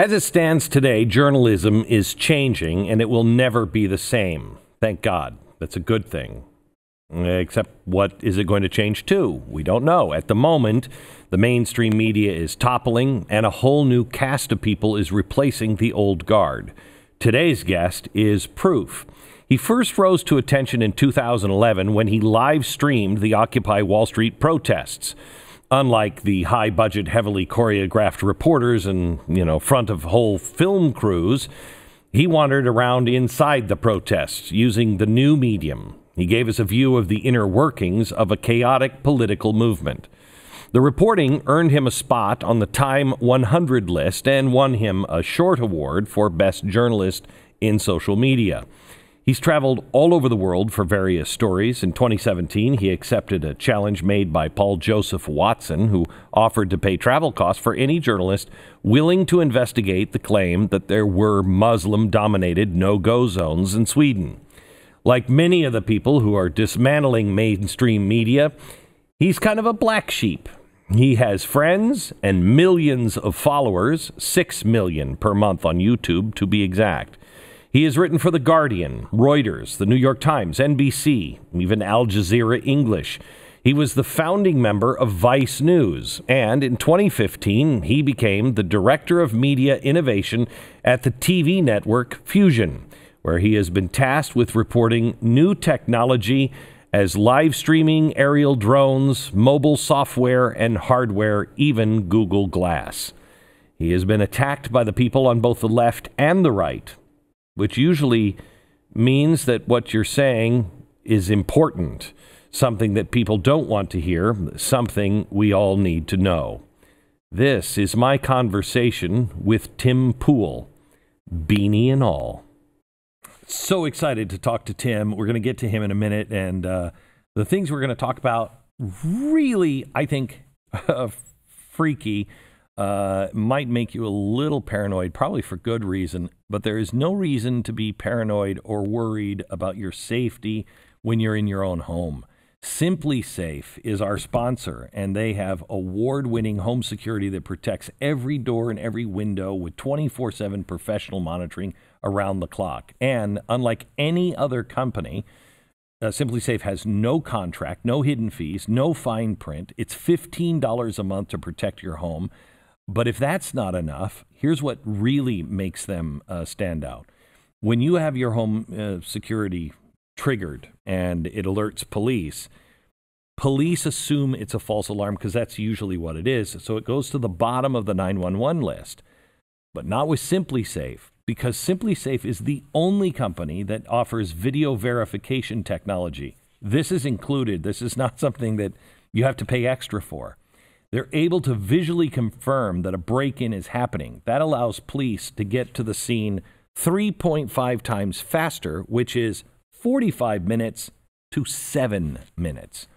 As it stands today, journalism is changing, and it will never be the same. Thank God. That's a good thing. Except, what is it going to change to? We don't know. At the moment, the mainstream media is toppling, and a whole new cast of people is replacing the old guard. Today's guest is proof. He first rose to attention in 2011 when he live-streamed the Occupy Wall Street protests. Unlike the high-budget, heavily choreographed reporters and, front of whole film crews, he wandered around inside the protests using the new medium. He gave us a view of the inner workings of a chaotic political movement. The reporting earned him a spot on the Time 100 list and won him a Short Award for Best Journalist in Social Media. He's traveled all over the world for various stories. In 2017, he accepted a challenge made by Paul Joseph Watson, who offered to pay travel costs for any journalist willing to investigate the claim that there were Muslim-dominated no-go zones in Sweden. Like many of the people who are dismantling mainstream media, he's kind of a black sheep. He has friends and millions of followers, 6 million per month on YouTube to be exact. He has written for The Guardian, Reuters, The New York Times, NBC, even Al Jazeera English. He was the founding member of Vice News, and in 2015, he became the Director of Media Innovation at the TV network Fusion, where he has been tasked with reporting new technology as live streaming, aerial drones, mobile software and hardware, even Google Glass. He has been attacked by the people on both the left and the right, which usually means that what you're saying is important, something that people don't want to hear, something we all need to know. This is my conversation with Tim Pool, beanie and all. So excited to talk to Tim. We're going to get to him in a minute, and the things we're going to talk about really, I think, freaky. Might make you a little paranoid, probably for good reason, but there is no reason to be paranoid or worried about your safety when you're in your own home. Simply Safe is our sponsor, and they have award-winning home security that protects every door and every window with 24/7 professional monitoring around the clock. And unlike any other company, Simply Safe has no contract, no hidden fees, no fine print. It's $15 a month to protect your home. But if that's not enough, here's what really makes them stand out. When you have your home security triggered and it alerts police, police assume it's a false alarm because that's usually what it is. So it goes to the bottom of the 911 list, but not with Simply Safe, because Simply Safe is the only company that offers video verification technology. This is included. This is not something that you have to pay extra for. They're able to visually confirm that a break-in is happening. That allows police to get to the scene 3.5 times faster, which is 45 minutes to 7 minutes.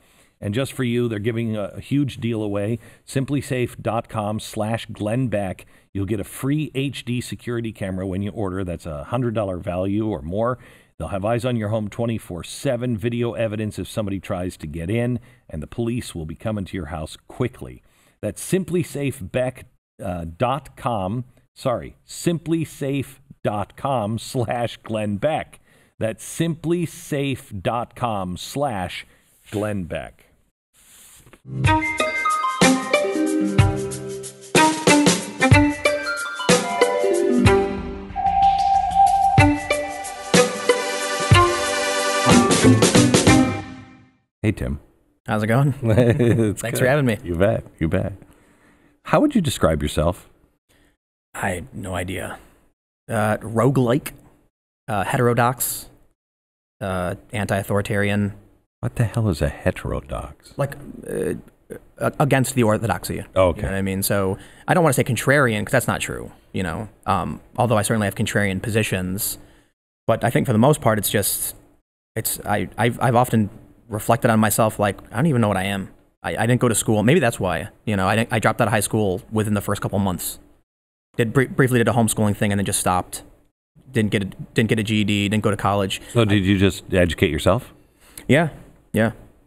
And just for you, they're giving a huge deal away. SimplySafe.com/Glenn Beck. You'll get a free HD security camera when you order. That's a $100 value or more. They'll have eyes on your home 24/7, video evidence if somebody tries to get in, and the police will be coming to your house quickly. That's simplysafebeck.com. simplysafecom/Glenn Beck. That's simplysafecom/Glenn Beck. Hey, Tim. How's it going? Thanks for having me. You bet. You bet. How would you describe yourself? I have no idea. Roguelike, heterodox, anti-authoritarian. What the hell is a heterodox? Like, against the orthodoxy. Oh, okay. You know what I mean? So I don't want to say contrarian because that's not true, although I certainly have contrarian positions. But I think for the most part, I've often reflected on myself like, I don't even know what I am. I didn't go to school. Maybe that's why. I dropped out of high school within the first couple of months. Briefly did a homeschooling thing and then just stopped. Didn't get a GED, didn't go to college. So did you just educate yourself? Yeah.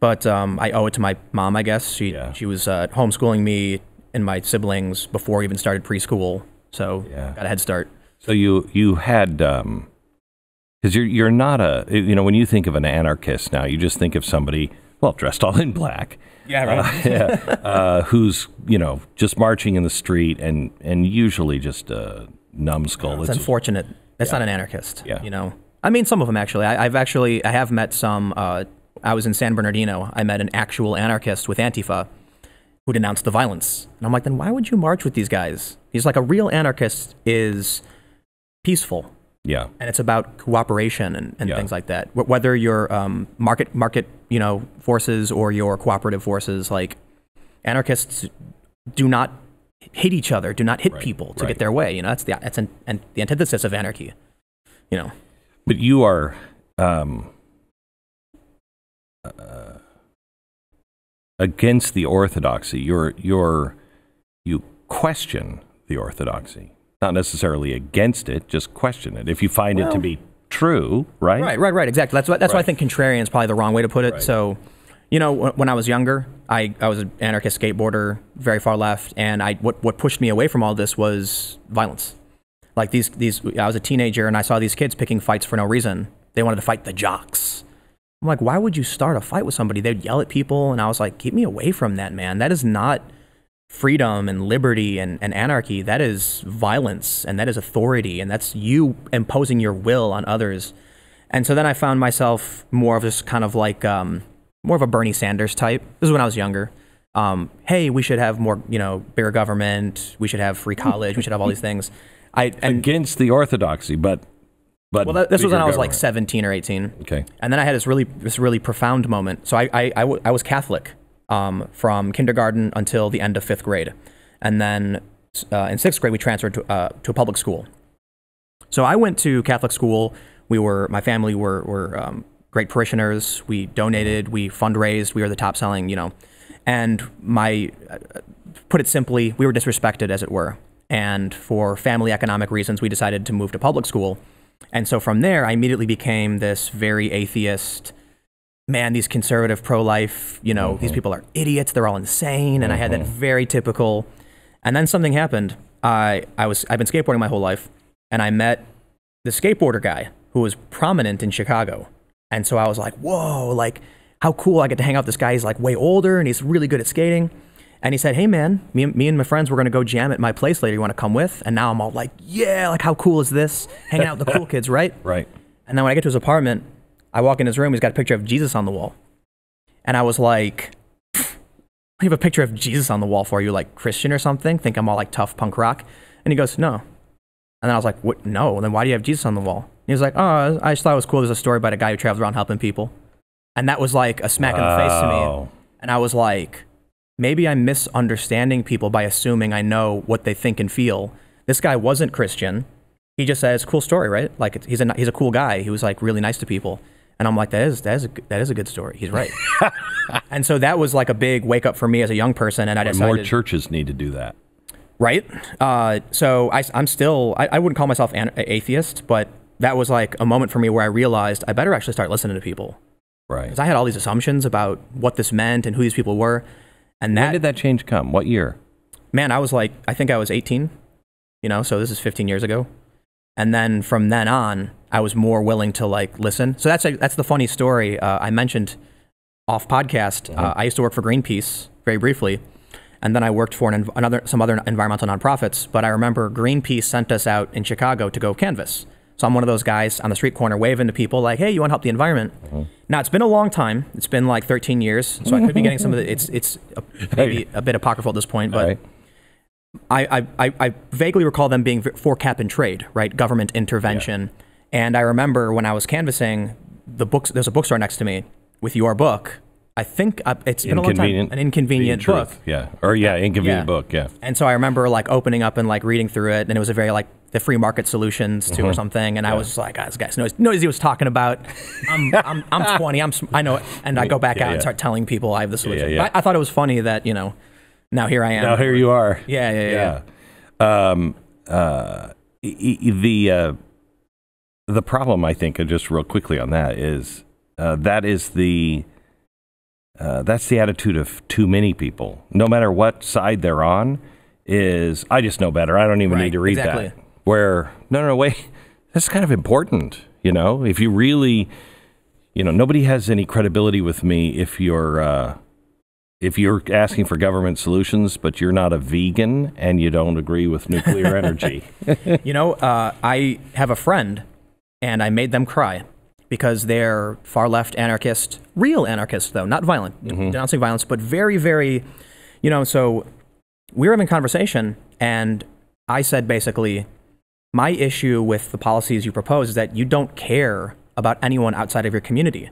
But I owe it to my mom, I guess. She was homeschooling me and my siblings before we even started preschool. So got a head start. So you had, because you're not when you think of an anarchist now, you just think of somebody, well, dressed all in black. Yeah, right. Who's, just marching in the street and usually just a numbskull. It's unfortunate. That's not an anarchist. Yeah. I mean, some of them actually. I have met some. I was in San Bernardino. I met an actual anarchist with Antifa who denounced the violence. And I'm like, then why would you march with these guys? He's like, a real anarchist is peaceful. Yeah. And it's about cooperation and things like that. Whether you're market forces or your cooperative forces, like anarchists do not hate each other, do not hit people to get their way. That's the antithesis of anarchy. But you are against the orthodoxy. You question the orthodoxy, not necessarily against it, just question it. If you find it to be true, right? Right. Exactly. That's why I think contrarian is probably the wrong way to put it. Right. So, when I was younger, I was an anarchist skateboarder, very far left, and what pushed me away from all this was violence. Like I was a teenager and I saw these kids picking fights for no reason. They wanted to fight the jocks. I'm like, why would you start a fight with somebody? They'd yell at people, and I was like, keep me away from that, man. That is not freedom and liberty and anarchy. That is violence, and that is authority, and that's you imposing your will on others. And so then I found myself more of this kind of like more of a Bernie Sanders type. This is when I was younger. Hey, we should have more, bigger government. We should have free college. We should have all these things. Against the orthodoxy, but well, this was when I was like 17 or 18. Okay. And then I had this really profound moment. So I was Catholic from kindergarten until the end of 5th grade. And then in 6th grade, we transferred to a public school. So I went to Catholic school. My family were great parishioners. We donated, we fundraised, we were the top selling, and put it simply, we were disrespected, as it were. And for family economic reasons, we decided to move to public school. And so from there, I immediately became this very atheist, man, these conservative pro-life, these people are idiots, they're all insane. And I had that very typical. And then something happened. I've been skateboarding my whole life, and I met the skateboarder guy who was prominent in Chicago. And so I was like, whoa, like how cool, I get to hang out with this guy. He's like way older and he's really good at skating. And he said, hey man, me and my friends, we're going to go jam at my place later. You want to come with? And now I'm all like, yeah, like how cool is this? Hanging out with the cool kids, right? Right. And then when I get to his apartment, I walk in his room, he's got a picture of Jesus on the wall. And I was like, I have a picture of Jesus on the wall for you, like Christian or something? Think I'm all like tough punk rock? And he goes, no. And then I was like, what? No, then why do you have Jesus on the wall? And he was like, oh, I just thought it was cool. There's a story about a guy who traveled around helping people. And that was like a smack in the face to me. And I was like, maybe I'm misunderstanding people by assuming I know what they think and feel. This guy wasn't Christian. He just says, cool story, right? Like he's a cool guy. He was like really nice to people. And I'm like, that is a good story. He's right. And so that was like a big wake up for me as a young person. And I decided more churches need to do that. Right. So I'm still, I wouldn't call myself an atheist, but that was like a moment for me where I realized I better actually start listening to people. Right. Because I had all these assumptions about what this meant and who these people were. And when did that change come? What year? Man, I think I was 18, so this is 15 years ago. And then from then on, I was more willing to like listen. So that's the funny story I mentioned off podcast. I used to work for Greenpeace very briefly. And then I worked for some other environmental nonprofits. But I remember Greenpeace sent us out in Chicago to go canvass. So I'm one of those guys on the street corner waving to people like, hey, you want to help the environment? Now, it's been a long time. It's been like 13 years. So I could be getting some of the, it's maybe a bit apocryphal at this point. But I vaguely recall them being for cap and trade, right? Government intervention. Yeah. And I remember when I was canvassing, there's a bookstore next to me with your book. I think it's been a long time. An inconvenient book. Yeah. Inconvenient book. Yeah. And so I remember like opening up and like reading through it, and it was a very like the free market solutions to or something. And I was like, this guy knows he was talking about. I'm 20. I know it. And I go back out and start telling people I have the solution. Yeah. I thought it was funny that now here I am. Now here you are. Yeah. The problem, I think, just real quickly on that is that's the attitude of too many people. No matter what side they're on, is, I just know better. I don't even need to read that. Where, no, wait, that's kind of important. If you really, nobody has any credibility with me if you're asking for government solutions, but you're not a vegan and you don't agree with nuclear energy. I have a friend, and I made them cry because they're far-left anarchist, real anarchists, though, not violent, denouncing violence, but very, very, so we were having a conversation, and I said, basically, my issue with the policies you propose is that you don't care about anyone outside of your community.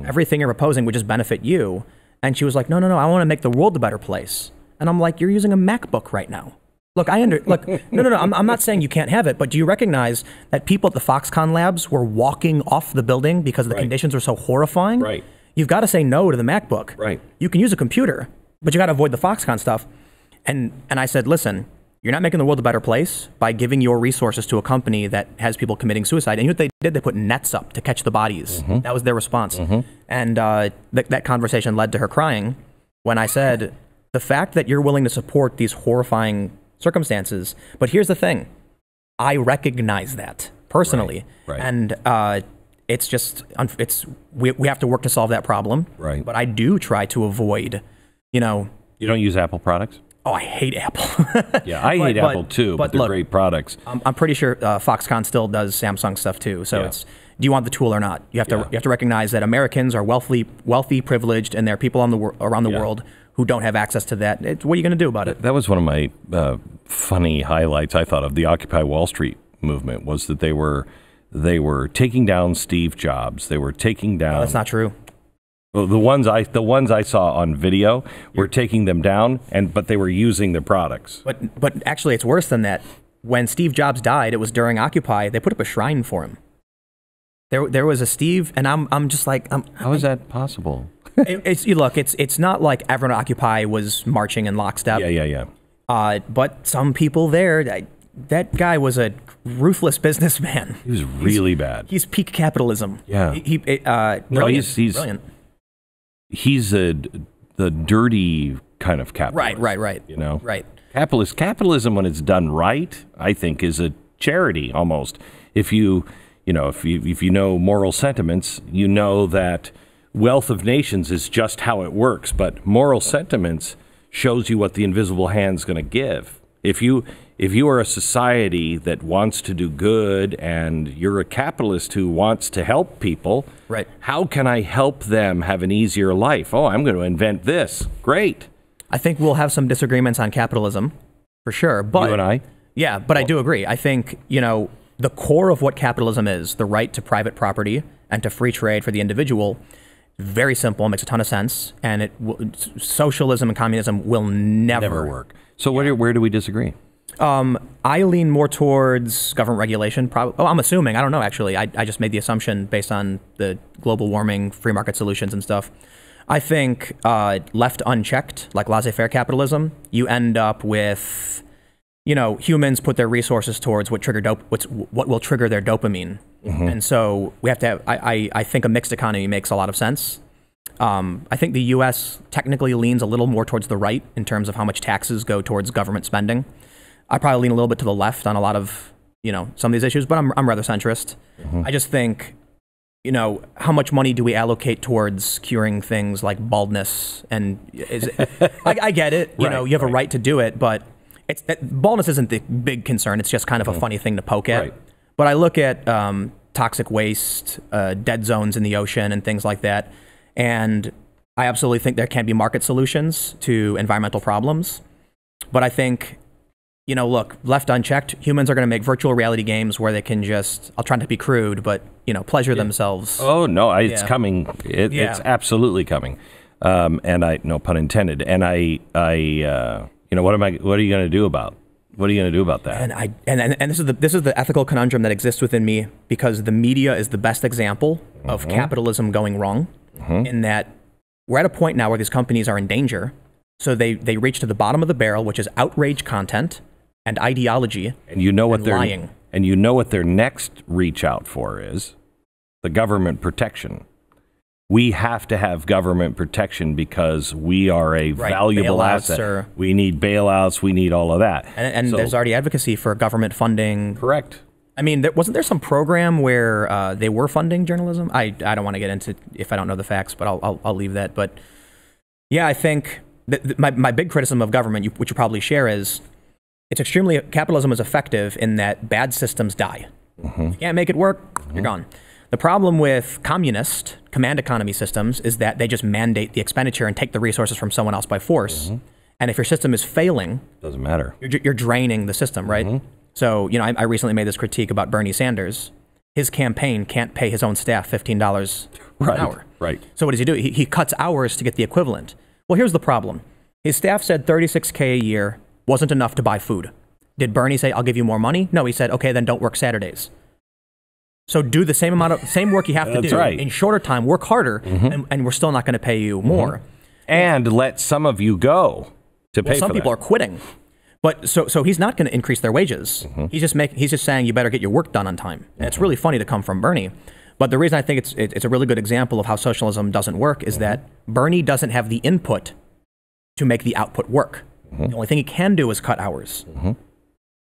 Everything you're proposing would just benefit you. And she was like, no, I want to make the world a better place. And I'm like, you're using a MacBook right now. Look, no, I'm not saying you can't have it, but do you recognize that people at the Foxconn labs were walking off the building because the conditions are so horrifying? Right. You've got to say no to the MacBook. Right. You can use a computer, but you got to avoid the Foxconn stuff. And I said, listen, you're not making the world a better place by giving your resources to a company that has people committing suicide. And you know what they did? They put nets up to catch the bodies. That was their response. And that conversation led to her crying when I said, the fact that you're willing to support these horrifying circumstances, but here's the thing. I recognize that personally. Right. And it's just, we have to work to solve that problem. Right. But I do try to avoid, You don't use Apple products? Oh, I hate Apple. Yeah, I hate Apple too, but they're great products. I'm pretty sure Foxconn still does Samsung stuff too. So it's, do you want the tool or not? You have to recognize that Americans are wealthy, privileged, and there are people around the world who don't have access to that. What are you going to do about it? That was one of my funny highlights, I thought, of the Occupy Wall Street movement, was that they were taking down Steve Jobs. They were taking down. No, that's not true. Well, the ones I saw on video were taking them down, but they were using their products. But actually, it's worse than that. When Steve Jobs died, it was during Occupy. They put up a shrine for him. There was a Steve, and I'm just like, how is that possible? It's not like everyone at Occupy was marching in lockstep. Yeah. But some people there, that guy was a ruthless businessman. He was really bad. He's peak capitalism. Yeah. Brilliant. He's brilliant. He's the dirty kind of capitalist. Right. Right. Capitalism, when it's done right, I think, is a charity almost. If you know moral sentiments, you know that wealth of nations is just how it works. But moral sentiments shows you what the invisible hand's going to give. If you are a society that wants to do good and you're a capitalist who wants to help people, right? How can I help them have an easier life? Oh, I'm going to invent this. Great. I think we'll have some disagreements on capitalism, for sure. But you and I? Yeah, but I do agree. I think, the core of what capitalism is, the right to private property and to free trade for the individual, very simple, makes a ton of sense. And socialism and communism will never work. So where do we disagree? I lean more towards government regulation. I'm assuming. I don't know, actually. I just made the assumption based on the global warming, free market solutions and stuff. I think left unchecked, like laissez-faire capitalism, you end up with, humans put their resources towards what will trigger their dopamine. And so we have to have, I think a mixed economy makes a lot of sense. I think the U.S. technically leans a little more towards the right in terms of how much taxes go towards government spending. I probably lean a little bit to the left on a lot of, some of these issues, but I'm rather centrist. I just think, how much money do we allocate towards curing things like baldness? And I get it. You have a right to do it, but baldness isn't the big concern. It's just kind of a funny thing to poke at. But I look at toxic waste, dead zones in the ocean and things like that. And I absolutely think there can be market solutions to environmental problems. But I think, look, left unchecked, humans are going to make virtual reality games where they can just, I'll try not to be crude, but, pleasure themselves. Oh, no, it's coming. It's absolutely coming. And no pun intended. And what are you going to do about that? And this is the ethical conundrum that exists within me, because the media is the best example of capitalism going wrong. In that we're at a point now where these companies are in danger. So they reach to the bottom of the barrel, which is outrage content and ideology, and what they're lying. And what their next reach out for is the government protection. we have to have government protection because we are a valuable bailouts asset. We need bailouts. We need all of that. And there's already advocacy for government funding. Correct. I mean, wasn't there some program where they were funding journalism? I don't want to get into if I don't know the facts, but I'll leave that. But yeah, I think my big criticism of government, which you probably share, is capitalism is effective in that bad systems die. You can't make it work, you're gone. The problem with communist command economy systems is that they just mandate the expenditure and take the resources from someone else by force. And if your system is failing, doesn't matter. You're draining the system, right? So, I recently made this critique about Bernie Sanders. His campaign can't pay his own staff $15 an hour. Right. So what does he do? He cuts hours to get the equivalent. Well, here's the problem. His staff said $36K a year wasn't enough to buy food. Did Bernie say, I'll give you more money? No, he said, okay, then don't work Saturdays. So do the same work you have to do in shorter time, work harder, and we're still not going to pay you more. And let some of you go to pay for that. Some people are quitting. But so he's not going to increase their wages. He's just saying you better get your work done on time. And it's really funny to come from Bernie. But the reason I think it's a really good example of how socialism doesn't work is that Bernie doesn't have the input to make the output work. The only thing he can do is cut hours.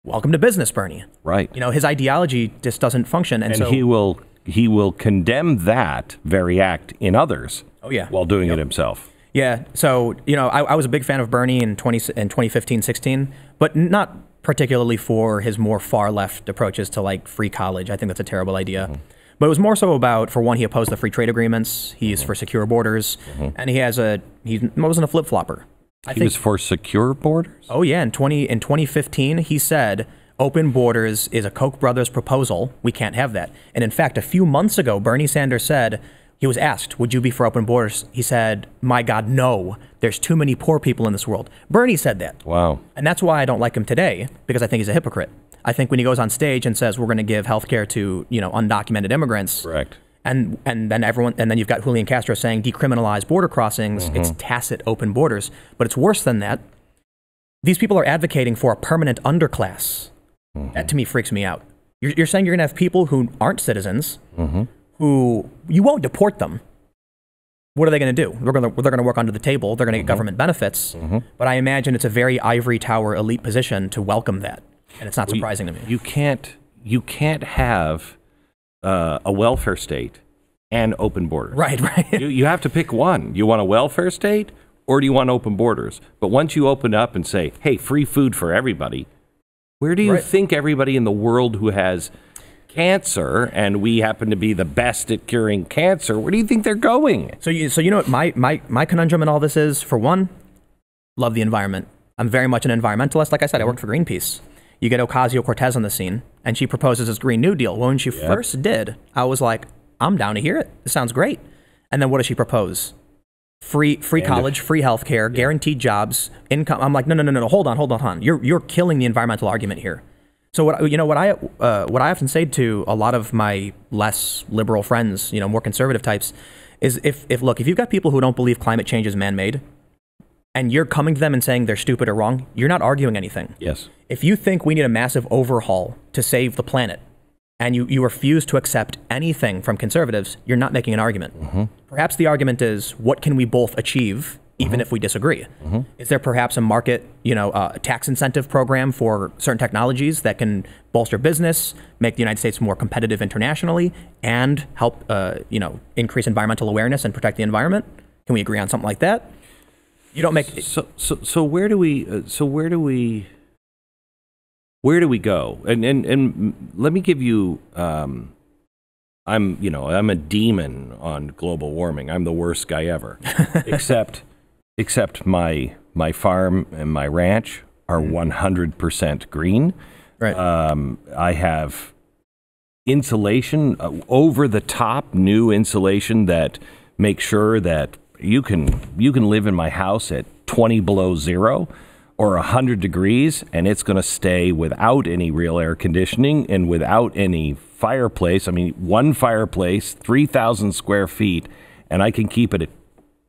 Welcome to business, Bernie. Right. His ideology just doesn't function. And so he will condemn that very act in others while doing it himself. Yeah. So, I was a big fan of Bernie in 2015-16, but not particularly for his more far left approaches to like free college. I think that's a terrible idea. But it was more so about, for one, he opposed the free trade agreements. He's for secure borders. And he wasn't a flip-flopper. He was for secure borders? Oh, yeah. In 2015, he said, open borders is a Koch brothers proposal. We can't have that. And in fact, a few months ago, Bernie Sanders said, he was asked, would you be for open borders? He said, my God, no. There's too many poor people in this world. Bernie said that. Wow. And that's why I don't like him today, because I think he's a hypocrite. I think when he goes on stage and says, we're going to give health care to, undocumented immigrants. Correct. And then you've got Julian Castro saying decriminalize border crossings. It's tacit open borders. But it's worse than that. These people are advocating for a permanent underclass. That to me freaks me out. You're saying you're going to have people who aren't citizens, who you won't deport them. What are they going to do? They're going to work under the table. They're going to get government benefits. But I imagine it's a very ivory tower elite position to welcome that. And it's not surprising to me. You can't have a welfare state and open borders. Right. You have to pick one. You want a welfare state or do you want open borders? But once you open up and say, hey, free food for everybody, where do you think everybody in the world who has cancer, and we happen to be the best at curing cancer, where do you think they're going? So you know what my conundrum in all this is? For one, love the environment. I'm very much an environmentalist. Like I said, I worked for Greenpeace. You get Ocasio-Cortez on the scene, and she proposes this Green New Deal. Well, when she first did, I was like, I'm down to hear it. This sounds great. And then what does she propose? Free college, free healthcare, guaranteed jobs, income. I'm like, no. Hold on. You're killing the environmental argument here. So what I often say to a lot of my less liberal friends, more conservative types, is if you've got people who don't believe climate change is man-made, and you're coming to them and saying they're stupid or wrong, you're not arguing anything. Yes. If you think we need a massive overhaul to save the planet, and you refuse to accept anything from conservatives, you're not making an argument. Perhaps the argument is, what can we both achieve, even if we disagree? Is there perhaps a market, a tax incentive program for certain technologies that can bolster business, make the United States more competitive internationally, and help, increase environmental awareness and protect the environment? Can we agree on something like that? You don't make so where do we go? And let me give you I'm a demon on global warming. I'm the worst guy ever. except my farm and my ranch are 100% green. Right. I have insulation, over the top new insulation that makes sure that you can live in my house at 20 below zero or 100 degrees, and it's going to stay without any real air conditioning and without any fireplace. I mean, one fireplace, 3,000 square feet, and I can keep it at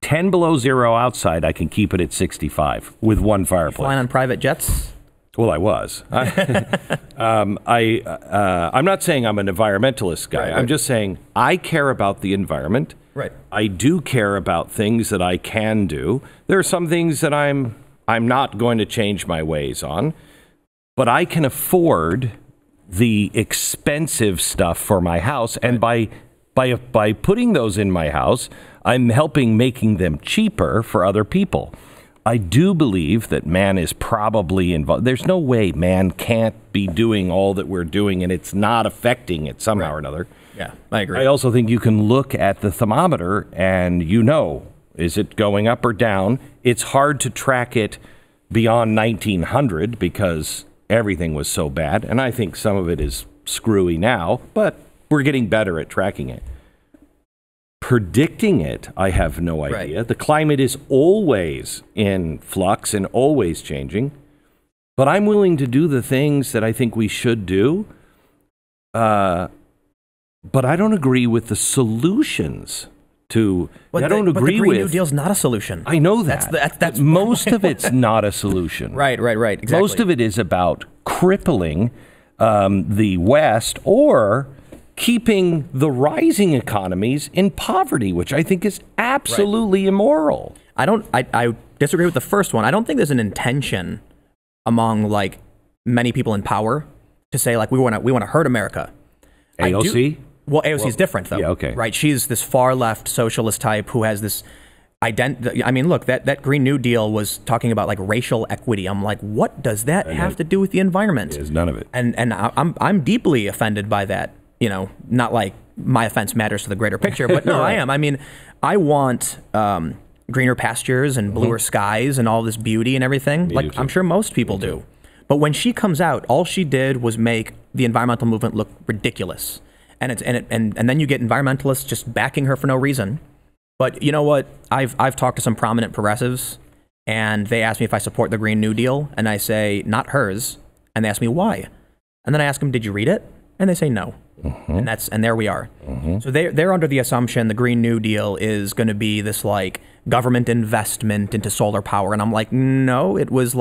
10 below zero outside. I can keep it at 65 with one fireplace. Flying on private jets? Well, I was. I'm not saying I'm an environmentalist guy. Right. I'm just saying I care about the environment. Right. I do care about things that I can do. There are some things that I'm not going to change my ways on, but I can afford the expensive stuff for my house, and by putting those in my house, I'm helping making them cheaper for other people. I do believe that man is probably involved. There's no way man can't be doing all that we're doing and it's not affecting it somehow or another. Yeah, I agree. I also think you can look at the thermometer and is it going up or down? It's hard to track it beyond 1900 because everything was so bad. And I think some of it is screwy now, but we're getting better at tracking it. Predicting it, I have no idea. Right. The climate is always in flux and always changing. But I'm willing to do the things that I think we should do. But I don't agree with the solutions to. I don't agree with. The Green New Deal's not a solution. I know that. That's most of it's not a solution. Right. Exactly. Most of it is about crippling the West or keeping the rising economies in poverty, which I think is absolutely immoral. I disagree with the first one. I don't think there's an intention among many people in power to say we want to hurt America. AOC? Well, AOC is different though. Yeah, okay. Right. She's this far left socialist type who has this identity. I mean, look, that Green New Deal was talking about racial equity. I'm like, what does that have to do with the environment? There's none of it. And I'm deeply offended by that. Not like my offense matters to the greater picture, but no, I am. I mean, I want greener pastures and bluer skies and all this beauty and everything. I'm sure most people do. But when she comes out, all she did was make the environmental movement look ridiculous. And then you get environmentalists just backing her for no reason. But you know what? I've talked to some prominent progressives, and they ask me if I support the Green New Deal, and I say not hers, and they ask me why, and then I ask them, did you read it? And they say no. And there we are. So they're under the assumption the Green New Deal is going to be this government investment into solar power, and I'm like, no, it was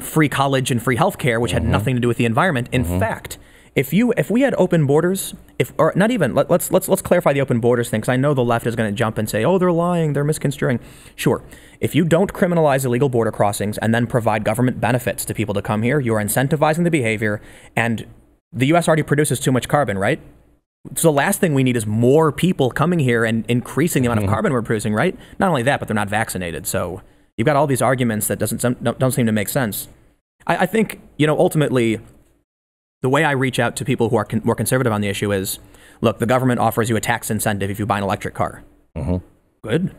free college and free healthcare, which had nothing to do with the environment. In fact, if we had open borders, or not even, let's clarify the open borders thing, because I know the left is going to jump and say, oh, they're lying, they're misconstruing. Sure, if you don't criminalize illegal border crossings and then provide government benefits to people to come here, you are incentivizing the behavior, and the U.S. already produces too much carbon, right? So the last thing we need is more people coming here and increasing the amount of carbon we're producing, right? Not only that, but they're not vaccinated. So you've got all these arguments that don't seem to make sense. I think, ultimately, the way I reach out to people who are more conservative on the issue is, look, the government offers you a tax incentive if you buy an electric car. Good.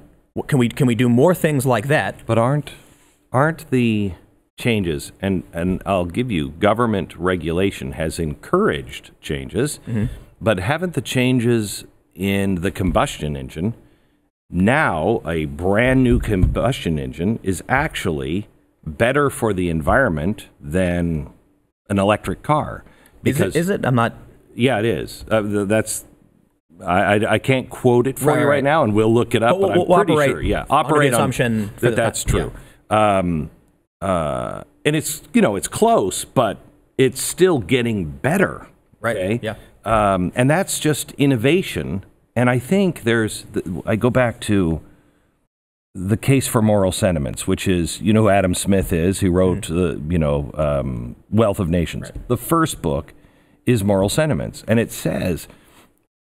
Can we do more things like that? But aren't the changes, and I'll give you, government regulation has encouraged changes, but haven't the changes in the combustion engine, now a brand new combustion engine is actually better for the environment than an electric car? Because, is it? I'm not. Yeah, it is. That's. I can't quote it for you right now, and we'll look it up. But we'll I'm pretty sure. Yeah, operate on the assumption that's true. Yeah. And it's it's close, but it's still getting better. Right. Okay? Yeah. And that's just innovation. And I think I go back to the case for moral sentiments, which is, who Adam Smith is, who wrote Wealth of Nations. Right. The first book is Moral Sentiments. And it says,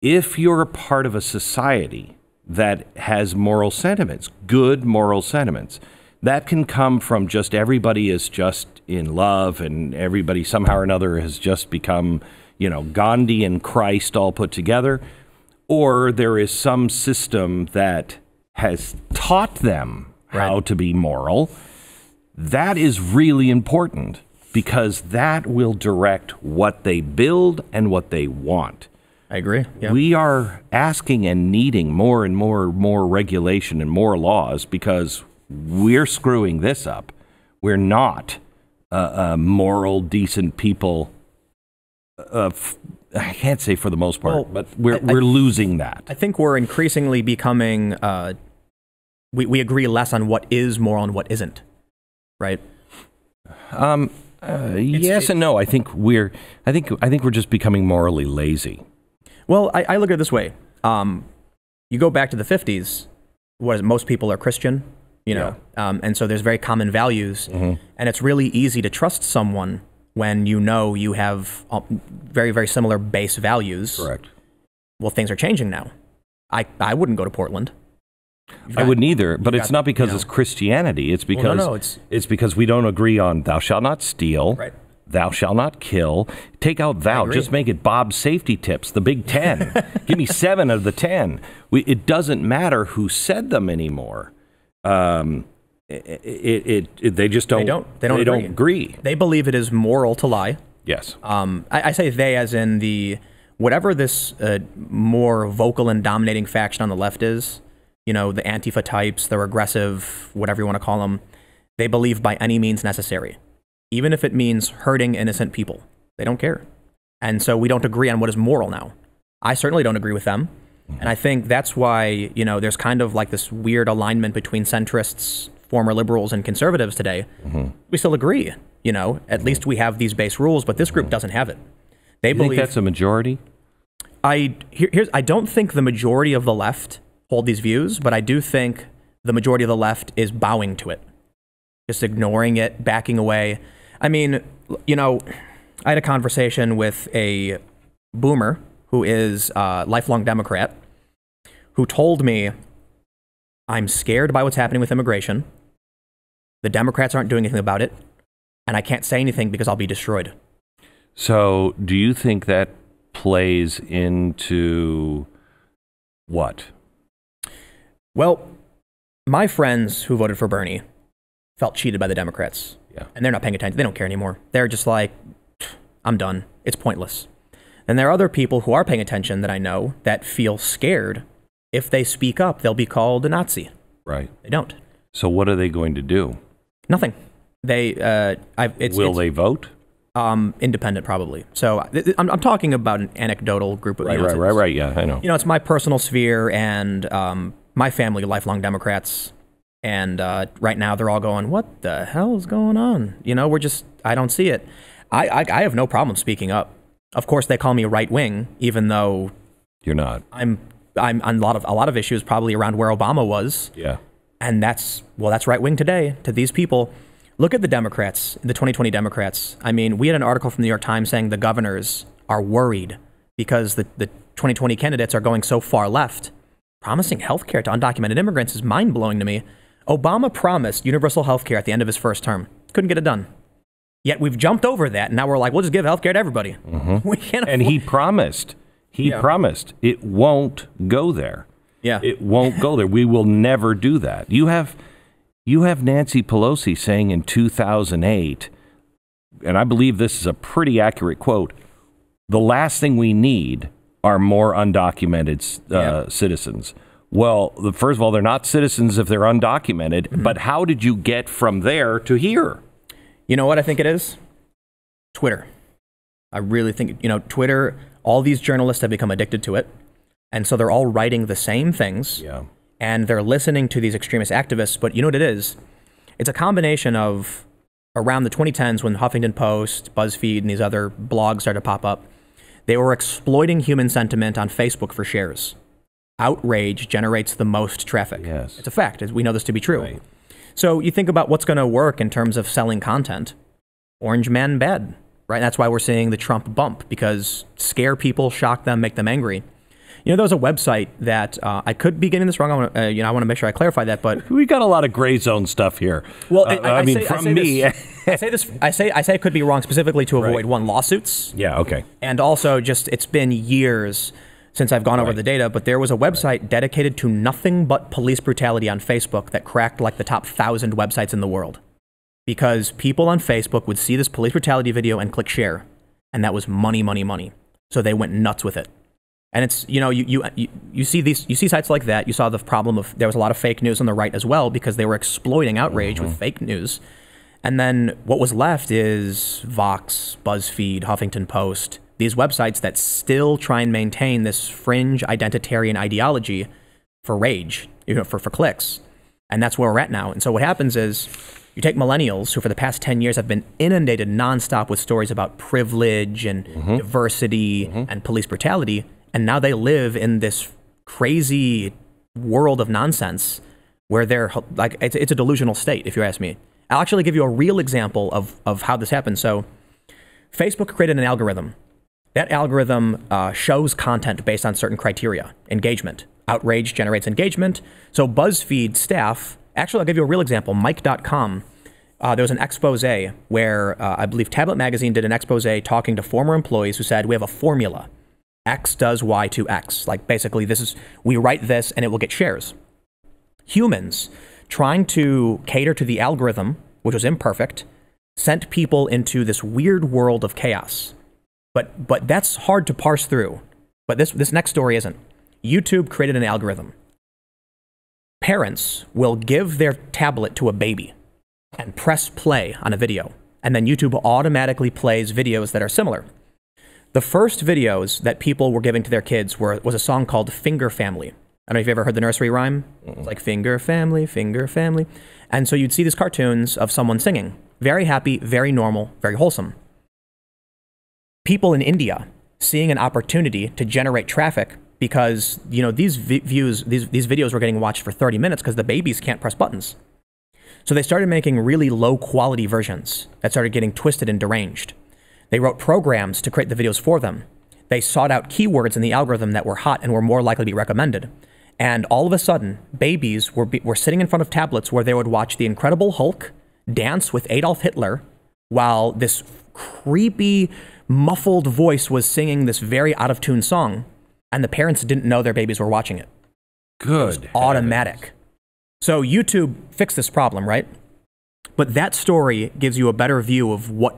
if you're a part of a society that has moral sentiments, good moral sentiments, that can come from just everybody is just in love and everybody somehow or another has just become, Gandhi and Christ all put together. Or there is some system that has taught them how to be moral. That is really important because that will direct what they build and what they want. I agree. Yeah. We are asking and needing more and more regulation and more laws because we're screwing this up. We're not moral, decent people. I can't say for the most part, but we're losing that. I think we're increasingly becoming. We agree less on what is moral and what isn't, right? Yes and no. I think we're just becoming morally lazy. Well, I look at it this way. You go back to the 50s, most people are Christian, you know, and so there's very common values, and it's really easy to trust someone when you know you have very, very similar base values. Correct. Well, things are changing now. I wouldn't go to Portland. I wouldn't either, but it's not because it's Christianity. It's because it's because we don't agree on thou shalt not steal, thou shalt not kill. Take out thou, just make it Bob's safety tips, the Big 10. Give me 7 of the 10. It doesn't matter who said them anymore. They just don't. They don't agree. They believe it is moral to lie. Yes. I say they as in whatever this more vocal and dominating faction on the left is. You know, the Antifa types, the regressive, whatever you want to call them, they believe by any means necessary, even if it means hurting innocent people. They don't care. And so we don't agree on what is moral now. I certainly don't agree with them. And I think that's why, you know, there's kind of like this weird alignment between centrists, former liberals, and conservatives today. We still agree, you know, at least we have these base rules, but this group doesn't have it. They believe think that's a majority? I don't think the majority of the left hold these views, but I do think the majority of the left is bowing to it, just ignoring it, backing away. I mean, you know, I had a conversation with a boomer who is a lifelong Democrat who told me, I'm scared by what's happening with immigration. The Democrats aren't doing anything about it, and I can't say anything because I'll be destroyed. So do you think that plays into what? Well, my friends who voted for Bernie felt cheated by the Democrats. Yeah. And they're not paying attention. They don't care anymore. They're just like, I'm done. It's pointless. And there are other people who are paying attention that I know that feel scared. If they speak up, they'll be called a Nazi. Right. They don't. So what are they going to do? Nothing. Will they vote? Independent, probably. So I'm talking about an anecdotal group of Right. Yeah, I know. You know, it's my personal sphere, and my family, lifelong Democrats, and right now they're all going, "What the hell is going on?" You know, I don't see it. I have no problem speaking up. Of course, they call me right wing, even though you're not. I'm on a lot of issues, probably around where Obama was. Yeah. And that's right wing today to these people. Look at the Democrats, the 2020 Democrats. I mean, we had an article from the New York Times saying the governors are worried because the 2020 candidates are going so far left. Promising health care to undocumented immigrants is mind-blowing to me. Obama promised universal health care at the end of his first term. Couldn't get it done. Yet we've jumped over that, and now we're like, we'll just give health care to everybody. We can't. And he promised. He promised. It won't go there. Yeah. It won't go there. We will never do that. You have Nancy Pelosi saying in 2008, and I believe this is a pretty accurate quote, the last thing we need are more undocumented citizens. Well, first of all, they're not citizens if they're undocumented, but how did you get from there to here? You know what I think it is? Twitter. I really think, Twitter, all these journalists have become addicted to it. And so they're all writing the same things. Yeah. And they're listening to these extremist activists. But you know what it is? It's a combination of around the 2010s when Huffington Post, BuzzFeed, and these other blogs started to pop up. They were exploiting human sentiment on Facebook for shares. Outrage generates the most traffic. Yes. It's a fact. We know this to be true. Right. So you think about what's going to work in terms of selling content. Orange man bad, right? That's why we're seeing the Trump bump, because scare people, shock them, make them angry. You know, there was a website that I could be getting this wrong. I want to make sure I clarify that. But we got a lot of gray zone stuff here. Well, I say it could be wrong specifically to avoid lawsuits. Yeah. Okay. And also, just it's been years since I've gone over the data. But there was a website dedicated to nothing but police brutality on Facebook that cracked like the top 1,000 websites in the world, because people on Facebook would see this police brutality video and click share, and that was money, money, money. So they went nuts with it. And it's, you see sites like that. You saw the problem of there was a lot of fake news on the right as well, because they were exploiting outrage with fake news. And then what was left is Vox, BuzzFeed, Huffington Post, these websites that still try and maintain this fringe identitarian ideology for rage, for clicks. And that's where we're at now. And so what happens is you take millennials who for the past 10 years have been inundated nonstop with stories about privilege and diversity and police brutality. And now they live in this crazy world of nonsense where they're like, it's a delusional state, if you ask me. I'll actually give you a real example of how this happens. So Facebook created an algorithm. That algorithm shows content based on certain criteria. Engagement. Outrage generates engagement. So BuzzFeed staff, actually, I'll give you a real example. Mike.com, there was an expose where I believe Tablet Magazine did an expose talking to former employees who said, we have a formula. X does Y to X. Like basically we write this and it will get shares. Humans trying to cater to the algorithm, which was imperfect, sent people into this weird world of chaos. But that's hard to parse through. But this next story isn't. YouTube created an algorithm. Parents will give their tablet to a baby and press play on a video. And then YouTube automatically plays videos that are similar. The first videos that people were giving to their kids was a song called Finger Family. I don't know if you've ever heard the nursery rhyme. It's like finger family, finger family. And so you'd see these cartoons of someone singing. Very happy, very normal, very wholesome. People in India seeing an opportunity to generate traffic because, you know, these videos were getting watched for 30 minutes because the babies can't press buttons. So they started making really low quality versions that started getting twisted and deranged. They wrote programs to create the videos for them. They sought out keywords in the algorithm that were hot and were more likely to be recommended. And all of a sudden, babies were sitting in front of tablets where they would watch The Incredible Hulk dance with Adolf Hitler while this creepy, muffled voice was singing this very out-of-tune song, and the parents didn't know their babies were watching it. Good. It was automatic. So YouTube fixed this problem, right? But that story gives you a better view of what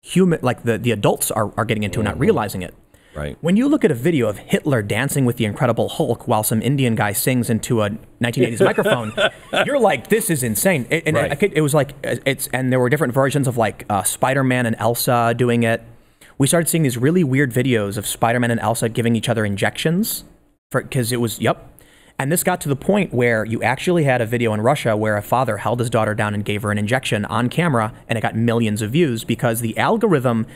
the adults are getting into and not realizing it. Right. When you look at a video of Hitler dancing with the Incredible Hulk while some Indian guy sings into a 1980s microphone, you're like, this is insane. It was like, and there were different versions of like Spider-Man and Elsa doing it. We started seeing these really weird videos of Spider-Man and Elsa giving each other injections because it was, And this got to the point where you actually had a video in Russia where a father held his daughter down and gave her an injection on camera, and it got millions of views because the algorithm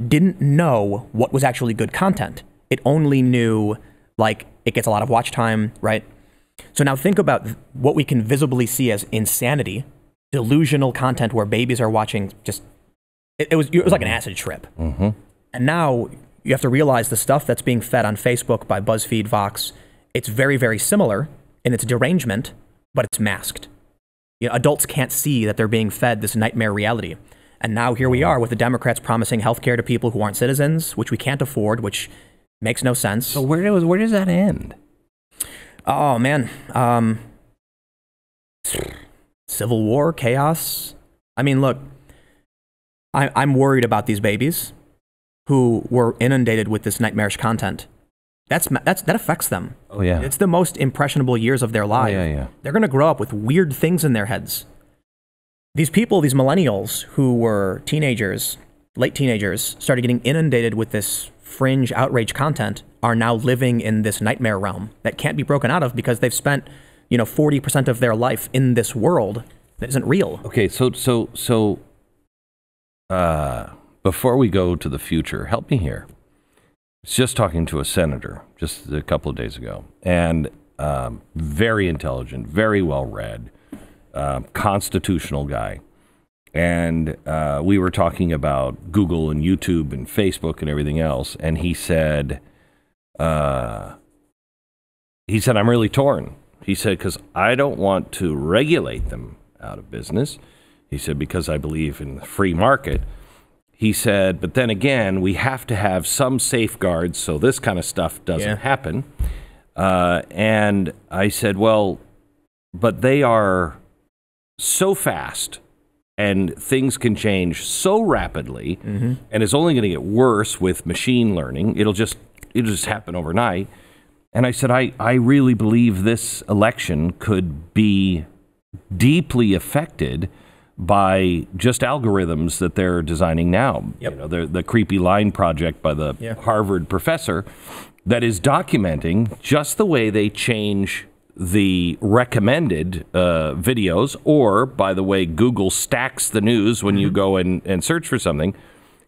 didn't know what was actually good content. It only knew, like, it gets a lot of watch time, right? So now think about what we can visibly see as insanity, delusional content where babies are watching just, it was like an acid trip. Mm-hmm. And now you have to realize the stuff that's being fed on Facebook by BuzzFeed, Vox, it's very, very similar in its derangement, but it's masked. You know, adults can't see that they're being fed this nightmare reality. And now here we are with the Democrats promising health care to people who aren't citizens, which we can't afford, which makes no sense. So where does that end? Oh, man. Civil war, chaos. I mean, look, I'm worried about these babies who were inundated with this nightmarish content. That affects them. Oh, yeah. It's the most impressionable years of their life. Oh, yeah. They're going to grow up with weird things in their heads. These people, these millennials who were teenagers, late teenagers, started getting inundated with this fringe outrage content, are now living in this nightmare realm that can't be broken out of because they've spent, 40% of their life in this world that isn't real. Okay, so before we go to the future, help me here. I was just talking to a senator just a couple of days ago, and very intelligent, very well read. Constitutional guy. And we were talking about Google and YouTube and Facebook and everything else. And he said, I'm really torn. He said, because I don't want to regulate them out of business. He said, because I believe in the free market. He said, but then again, we have to have some safeguards so this kind of stuff doesn't happen. And I said, well, but they are so fast and things can change so rapidly, and it's only going to get worse with machine learning. It'll just happen overnight. And I said, I really believe this election could be deeply affected by just algorithms that they're designing now. Yep. The creepy line project by the Harvard professor that is documenting just the way they change the recommended videos, or, by the way, Google stacks the news when you go and search for something.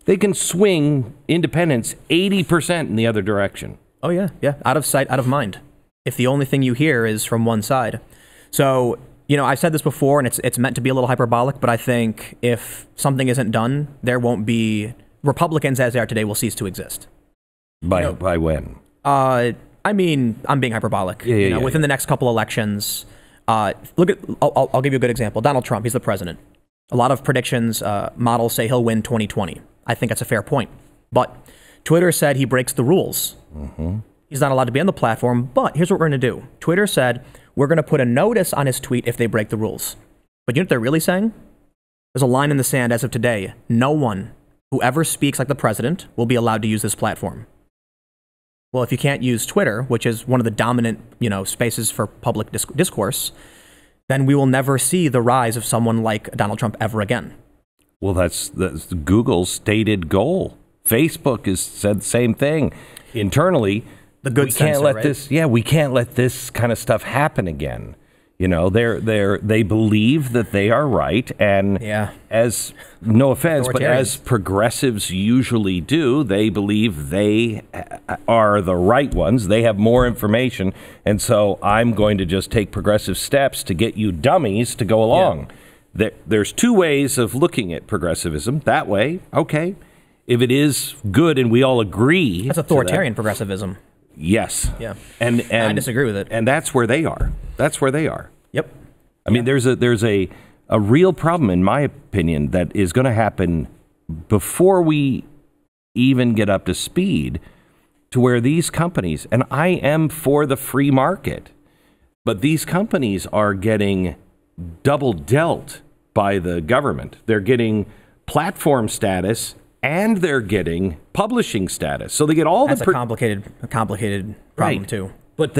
They can swing independents 80% in the other direction. Oh, yeah. Out of sight, out of mind. if the only thing you hear is from one side. So, you know, I've said this before, and it's meant to be a little hyperbolic, but I think if something isn't done, there won't be Republicans as they are today will cease to exist. By when? I mean, I'm being hyperbolic. Within the next couple elections, look at. I'll give you a good example. Donald Trump, he's the president. A lot of predictions, models say he'll win 2020. I think that's a fair point. But Twitter said he breaks the rules. Mm-hmm. He's not allowed to be on the platform, but here's what we're going to do. Twitter said, we're going to put a notice on his tweet if they break the rules. But you know what they're really saying? There's a line in the sand as of today. No one who ever speaks like the president will be allowed to use this platform. Well, if you can't use Twitter, which is one of the dominant, spaces for public discourse, then we will never see the rise of someone like Donald Trump ever again. Well, that's Google's stated goal. Facebook has said the same thing. Internally, we can't let this. Yeah, we can't let this kind of stuff happen again. They believe that they are right, and as no offense, but as progressives usually do, they believe they are the right ones. They have more information, and so I'm going to just take progressive steps to get you dummies to go along. There's two ways of looking at progressivism. That way, okay, if it is good and we all agree, that's authoritarian progressivism. Yes. Yeah. And I disagree with it. And that's where they are. That's where they are. Yep. I mean, there's a real problem, in my opinion, that is going to happen before we even get up to speed, to where these companies, and I am for the free market, but these companies are getting double dealt by the government. They're getting platform status and they're getting publishing status. So they get all That's a complicated problem too. But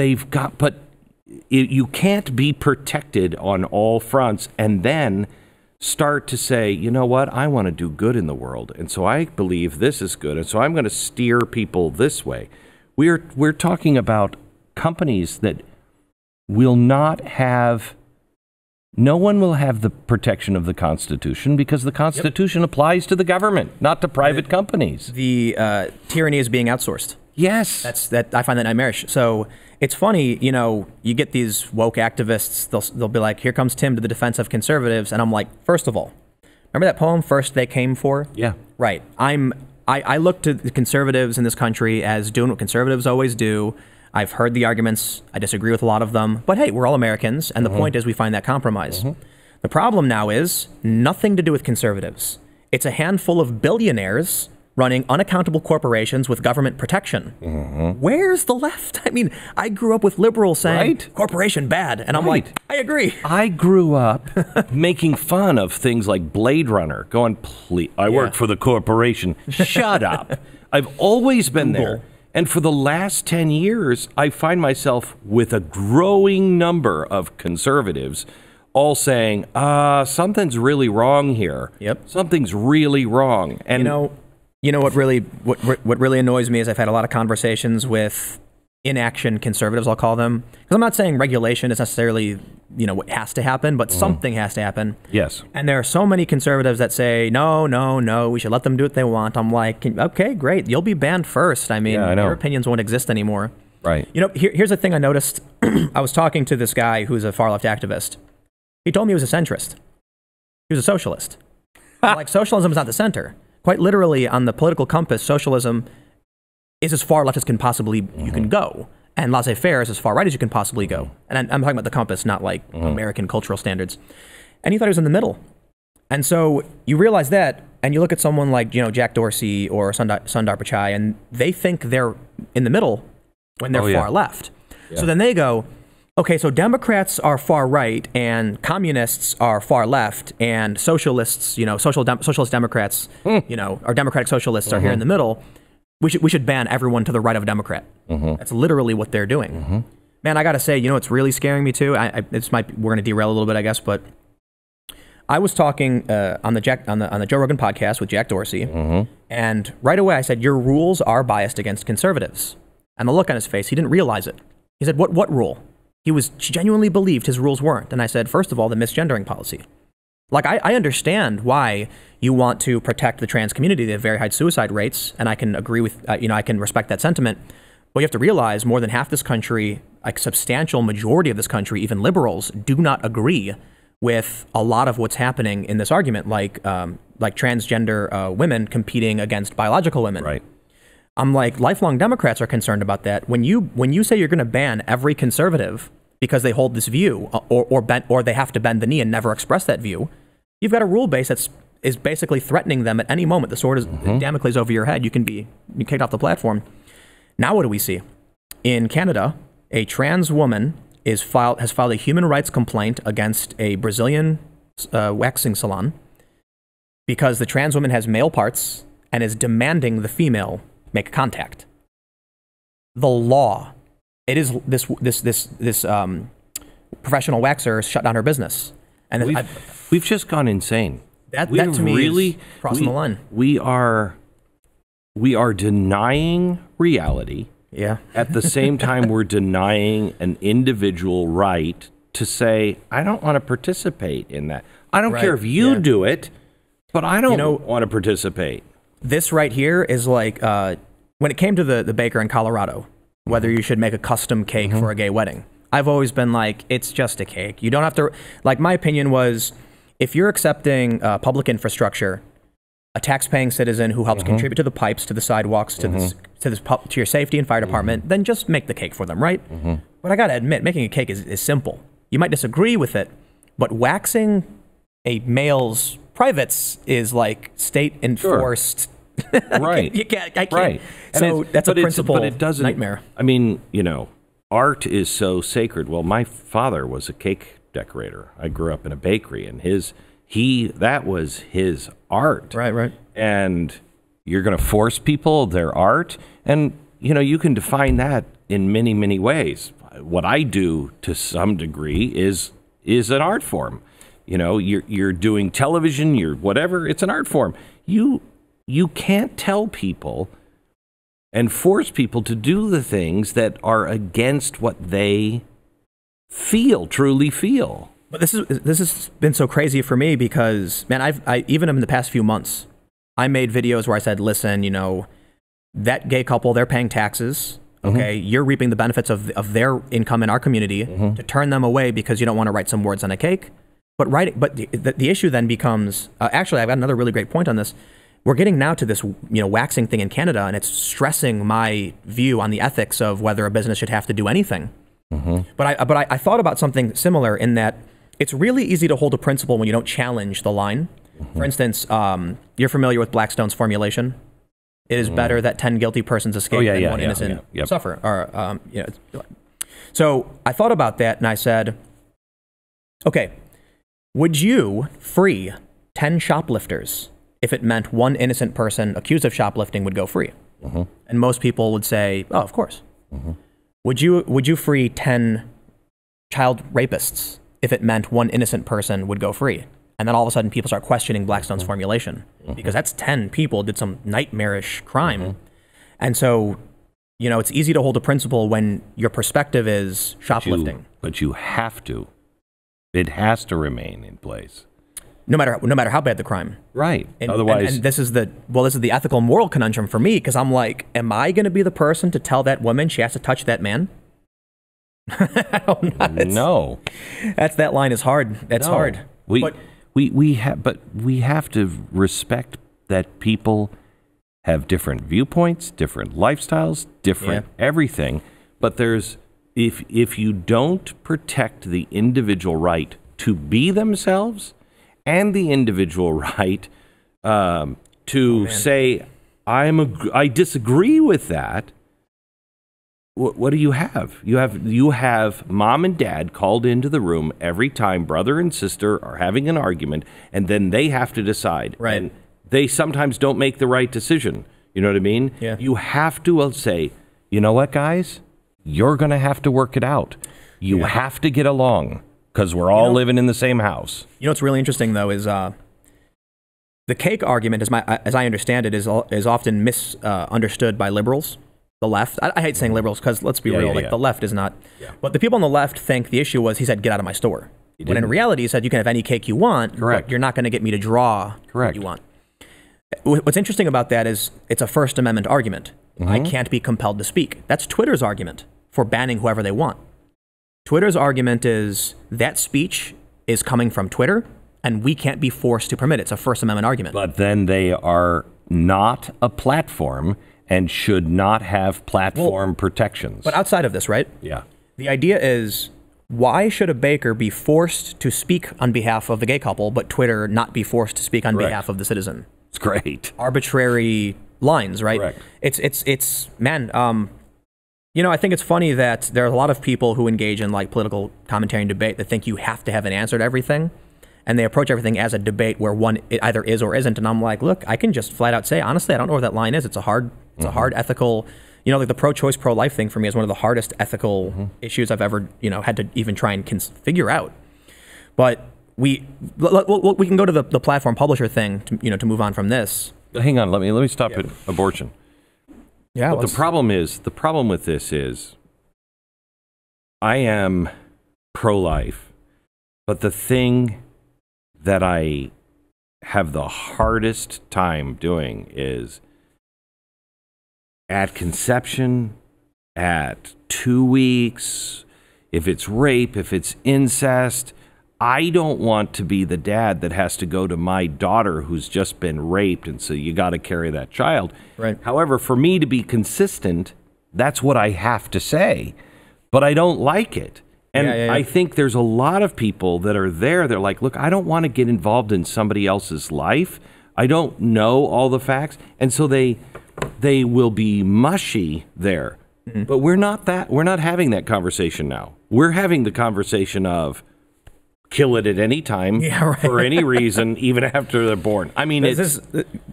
you can't be protected on all fronts and then start to say, you know what, I want to do good in the world, and so I believe this is good, and so I'm going to steer people this way. We're talking about companies that will not have. No one will have the protection of the Constitution because the Constitution applies to the government, not to private companies. The tyranny is being outsourced. Yes. I find that nightmarish. So it's funny, you get these woke activists, they'll be like, here comes Tim to the defense of conservatives. And I'm like, first of all, remember that poem, First They Came For? Yeah. Right. I look to the conservatives in this country as doing what conservatives always do. I've heard the arguments. I disagree with a lot of them. But hey, we're all Americans. And the point is we find that compromise. The problem now is nothing to do with conservatives. It's a handful of billionaires running unaccountable corporations with government protection. Where's the left? I mean, I grew up with liberals saying, corporation bad. And I'm like, I agree. I grew up making fun of things like Blade Runner, going, please, I work for the corporation. Shut up. I've always been there. And for the last 10 years, I find myself with a growing number of conservatives all saying, something's really wrong here. Yep. Something's really wrong. And you know what really annoys me is I've had a lot of conversations with inaction conservatives, I'll call them. Because I'm not saying regulation is necessarily, what has to happen, but something has to happen. Yes. And there are so many conservatives that say, no, we should let them do what they want. I'm like, okay, great. You'll be banned first. I mean, your opinions won't exist anymore. Right. Here's the thing I noticed. I was talking to this guy who's a far-left activist. He told me he was a centrist. He was a socialist. Like, socialism is not the center. Quite literally, on the political compass, socialism is as far left as can possibly you can go, and laissez-faire is as far right as you can possibly go. And I'm talking about the compass, not like American cultural standards. And he thought he was in the middle. And so you realize that, and you look at someone like Jack Dorsey or Sundar Pichai, and they think they're in the middle when they're far left. Yeah. So then they go, okay, so Democrats are far right, and communists are far left, and socialists, socialist Democrats, or democratic socialists are here in the middle. We should ban everyone to the right of a Democrat. That's literally what they're doing. Man, I got to say, it's really scaring me too. We're going to derail a little bit, I guess, but I was talking on the Joe Rogan podcast with Jack Dorsey, and right away I said, your rules are biased against conservatives. And the look on his face, he didn't realize it. He said, what rule? He genuinely believed his rules weren't. And I said, first of all, the misgendering policy. Like, I understand why you want to protect the trans community. They have very high suicide rates, and I can agree with, I can respect that sentiment. But you have to realize more than half this country a substantial majority of this country, even liberals, do not agree with a lot of what's happening in this argument, like transgender women competing against biological women. Right. I'm like, lifelong Democrats are concerned about that. When you say you're going to ban every conservative because they hold this view, or they have to bend the knee and never express that view, you've got a rule base is basically threatening them at any moment. The sword is Damocles over your head. You can be kicked off the platform. Now what do we see? In Canada, a trans woman has filed a human rights complaint against a Brazilian waxing salon because the trans woman has male parts and is demanding the female make contact. The law, it is this professional waxer shut down her business, and we've just gone insane. That to me really is crossing the line. We are denying reality. Yeah. At the same time, we're denying an individual right to say, I don't want to participate in that. I don't care if you do it, but I don't want to participate. This right here is like when it came to the baker in Colorado, whether you should make a custom cake for a gay wedding. I've always been like, it's just a cake. You don't have to, like, my opinion was, if you're accepting public infrastructure, a tax-paying citizen who helps contribute to the pipes, to the sidewalks, to your safety and fire department, then just make the cake for them, right? But I got to admit, making a cake is simple. You might disagree with it, but waxing a male's privates is like state-enforced. Right. I can't. Right. So that's a principle but it doesn't, nightmare. I mean, art is so sacred. Well, my father was a cake decorator. I grew up in a bakery, and that was his art. Right. And you're going to force people their art, and you can define that in many, many ways. What I do to some degree is an art form. You're doing television, you're whatever, it's an art form. You can't tell people and force people to do the things that are against what they truly feel. But this has been so crazy for me because, man, I even in the past few months, I made videos where I said, listen, that gay couple, they're paying taxes. Okay, you're reaping the benefits of their income in our community. To turn them away because you don't want to write some words on a cake. But the issue then becomes, actually, I've got another really great point on this. We're getting now to this, waxing thing in Canada, and it's stressing my view on the ethics of whether a business should have to do anything. But I thought about something similar in that it's really easy to hold a principle when you don't challenge the line. For instance, you're familiar with Blackstone's formulation. It is better that 10 guilty persons escape than one innocent suffer. So I thought about that, and I said, okay, would you free 10 shoplifters if it meant one innocent person accused of shoplifting would go free? And most people would say, oh, of course. Would you free 10 child rapists if it meant one innocent person would go free? And then all of a sudden people start questioning Blackstone's formulation because that's 10 people did some nightmarish crime. And so, it's easy to hold a principle when your perspective is shoplifting. But you have to. It has to remain in place. No matter how bad the crime. Right. Otherwise. And this is the ethical moral conundrum for me, because I'm like, am I going to be the person to tell that woman she has to touch that man? No. That line is hard. That's hard. We have to respect that people have different viewpoints, different lifestyles, different everything. But if you don't protect the individual right to be themselves and the individual right to say, I disagree with that, what do you have? You have mom and dad called into the room every time brother and sister are having an argument, and then they have to decide. Right. And they sometimes don't make the right decision. You know what I mean? Yeah. You have to say, you know what, guys? You're going to have to work it out. You have to get along because we're all living in the same house. What's really interesting, though, is the cake argument, as I understand it, is often misunderstood by liberals. The left. I hate saying liberals because let's be real. The left is not. Yeah. But the people on the left think the issue was he said, get out of my store. When in reality, he said, you can have any cake you want. Correct. But you're not going to get me to draw what you want. What's interesting about that is it's a First Amendment argument. I can't be compelled to speak. That's Twitter's argument for banning whoever they want. Twitter's argument is that speech is coming from Twitter, and we can't be forced to permit it. It's a First Amendment argument. But then they are not a platform and should not have platform protections. But outside of this, right? Yeah. The idea is, why should a baker be forced to speak on behalf of the gay couple, but Twitter not be forced to speak on behalf of the citizen? It's great. Arbitrary lines, right? Correct. It's man, you know, I think it's funny that there are a lot of people who engage in like political commentary and debate that think you have to have an answer to everything. And they approach everything as a debate where one it either is or isn't. And I'm like, look, I can just flat out say, honestly, I don't know where that line is. It's a hard ethical, you know, like the pro-choice, pro-life thing for me is one of the hardest ethical issues I've ever, you know, had to even try and figure out. But we can go to the platform publisher thing, to, you know, to move on from this. Hang on, let me stop at abortion. Yeah. But the problem with this is, I am pro-life, but the thing that I have the hardest time doing is at conception, at 2 weeks, if it's rape, if it's incest. I don't want to be the dad that has to go to my daughter who's just been raped, and so you got to carry that child. Right. However, for me to be consistent, that's what I have to say, but I don't like it. And I think there's a lot of people that are there. They're like, look, I don't want to get involved in somebody else's life. I don't know all the facts. And so they will be mushy there. Mm-hmm. But we're not having that conversation now. We're having the conversation of kill it at any time for any reason, even after they're born. I mean,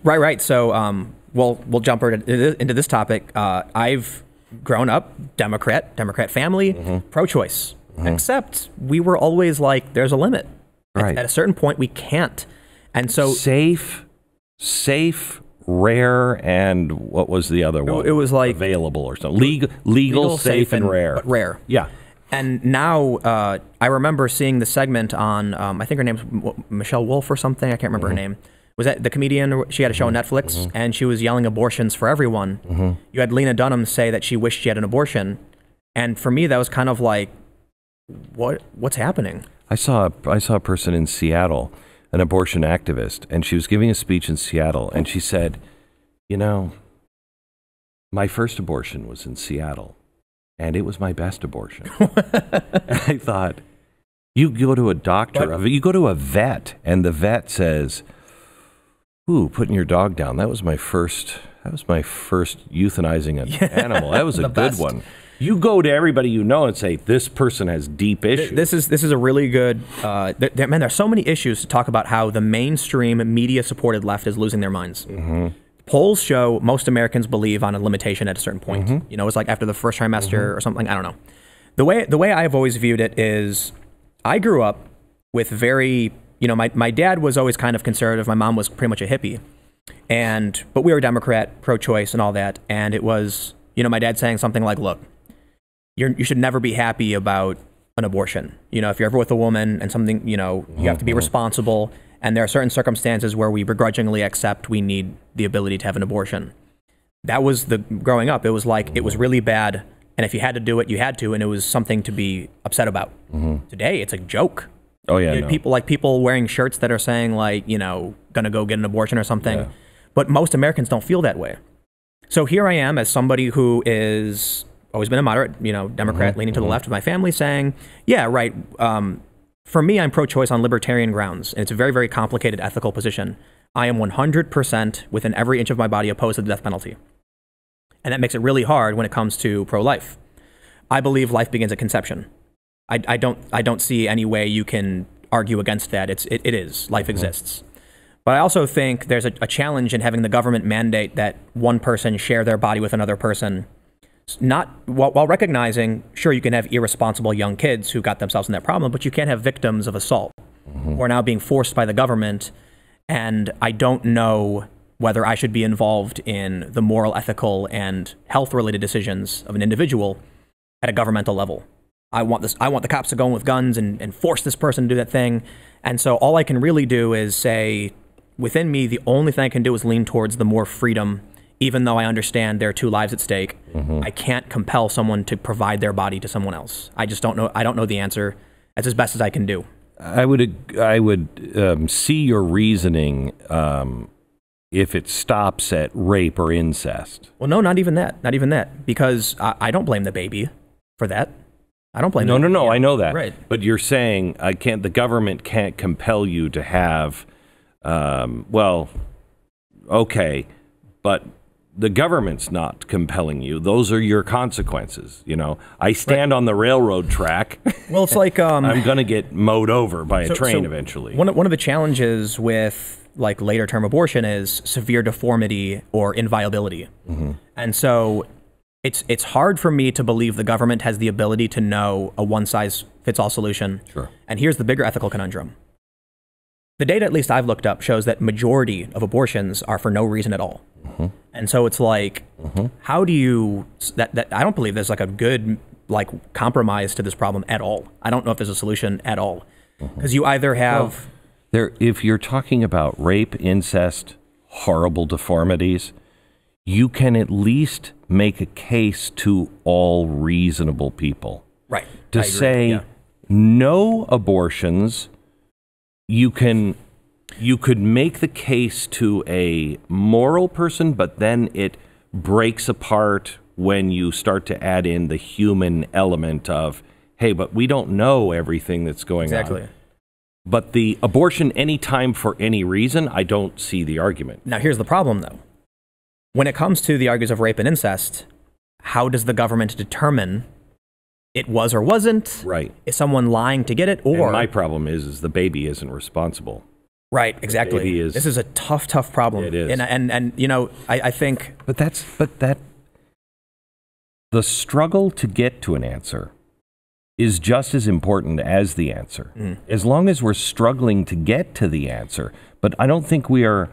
right. So we'll jump right into this topic. I've grown up Democrat family, pro-choice. Except we were always like, there's a limit. Right. At a certain point, we can't. And so safe, rare, and what was the other one? It was like available or something. Legal, safe, and rare. But rare. Yeah. And now I remember seeing the segment on, I think her name's Michelle Wolf or something. I can't remember her name. Was that the comedian? She had a show on Netflix, and she was yelling abortions for everyone. You had Lena Dunham say that she wished she had an abortion. And for me, that was kind of like, what's happening? I saw a person in Seattle, an abortion activist, and she was giving a speech in Seattle, and she said, you know, my first abortion was in Seattle, and it was my best abortion. And I thought, you go to a doctor, you go to a vet, and the vet says, ooh, putting your dog down, that was my first euthanizing an animal. That was a good one. You go to everybody you know and say, this person has deep issues. This is a really good, there's so many issues to talk about how the mainstream media-supported left is losing their minds. Polls show most Americans believe on a limitation at a certain point. You know, it's like after the first trimester or something, I don't know. The way I've always viewed it is, I grew up with very, you know, my dad was always kind of conservative. My mom was pretty much a hippie. But we were Democrat, pro-choice and all that. And it was, you know, my dad saying something like, look, you should never be happy about an abortion. You know, if you're ever with a woman and something, you know, you have to be responsible. And there are certain circumstances where we begrudgingly accept we need the ability to have an abortion. That was growing up. It was like, it was really bad. And if you had to do it, you had to. And it was something to be upset about. Today, it's a joke. Oh, yeah. You know, people wearing shirts that are saying like, you know, gonna go get an abortion or something. Yeah. But most Americans don't feel that way. So here I am as somebody who is always been a moderate, you know, Democrat leaning to the left of my family saying, yeah, right. For me, I'm pro-choice on libertarian grounds. And it's a very, very complicated ethical position. I am 100% within every inch of my body opposed to the death penalty. And that makes it really hard when it comes to pro-life. I believe life begins at conception. I don't see any way you can argue against that. It is. Life exists. But I also think there's a challenge in having the government mandate that one person share their body with another person. Not while recognizing, sure, you can have irresponsible young kids who got themselves in that problem, but you can't have victims of assault who are now being forced by the government. And I don't know whether I should be involved in the moral, ethical, and health-related decisions of an individual at a governmental level. I want the cops to go in with guns and force this person to do that thing. And so all I can really do is say, within me, the only thing I can do is lean towards the more freedom, even though I understand there are two lives at stake, I can't compel someone to provide their body to someone else. I just don't know. I don't know the answer. That's as best as I can do. I would see your reasoning if it stops at rape or incest. Well, no, not even that. Not even that. Because I don't blame the baby for that. I don't blame. No. I know that. Right. But you're saying the government can't compel you to have. Well, okay, but the government's not compelling you. Those are your consequences. You know, I stand on the railroad track. Well, it's like I'm going to get mowed over by a train eventually. One of the challenges with like later term abortion is severe deformity or inviolability, and so it's hard for me to believe the government has the ability to know a one size fits all solution. Sure. And here's the bigger ethical conundrum. The data, at least I've looked up, shows that majority of abortions are for no reason at all. And so it's like, how do you, that I don't believe there's like a good like compromise to this problem at all. I don't know if there's a solution at all. Because you either have... if you're talking about rape, incest, horrible deformities, you can at least make a case to all reasonable people. Right. To say no abortions, you could make the case to a moral person, but then it breaks apart when you start to add in the human element of, hey, but we don't know everything that's going on. But the abortion anytime for any reason, I don't see the argument. Now, here's the problem, though. When it comes to the arguments of rape and incest, how does the government determine it was or wasn't? Right. Is someone lying to get it? Or and my problem is the baby isn't responsible. Right, exactly. This is a tough problem. It is. And you know, I think... But the struggle to get to an answer is just as important as the answer. As long as we're struggling to get to the answer. But I don't think we are...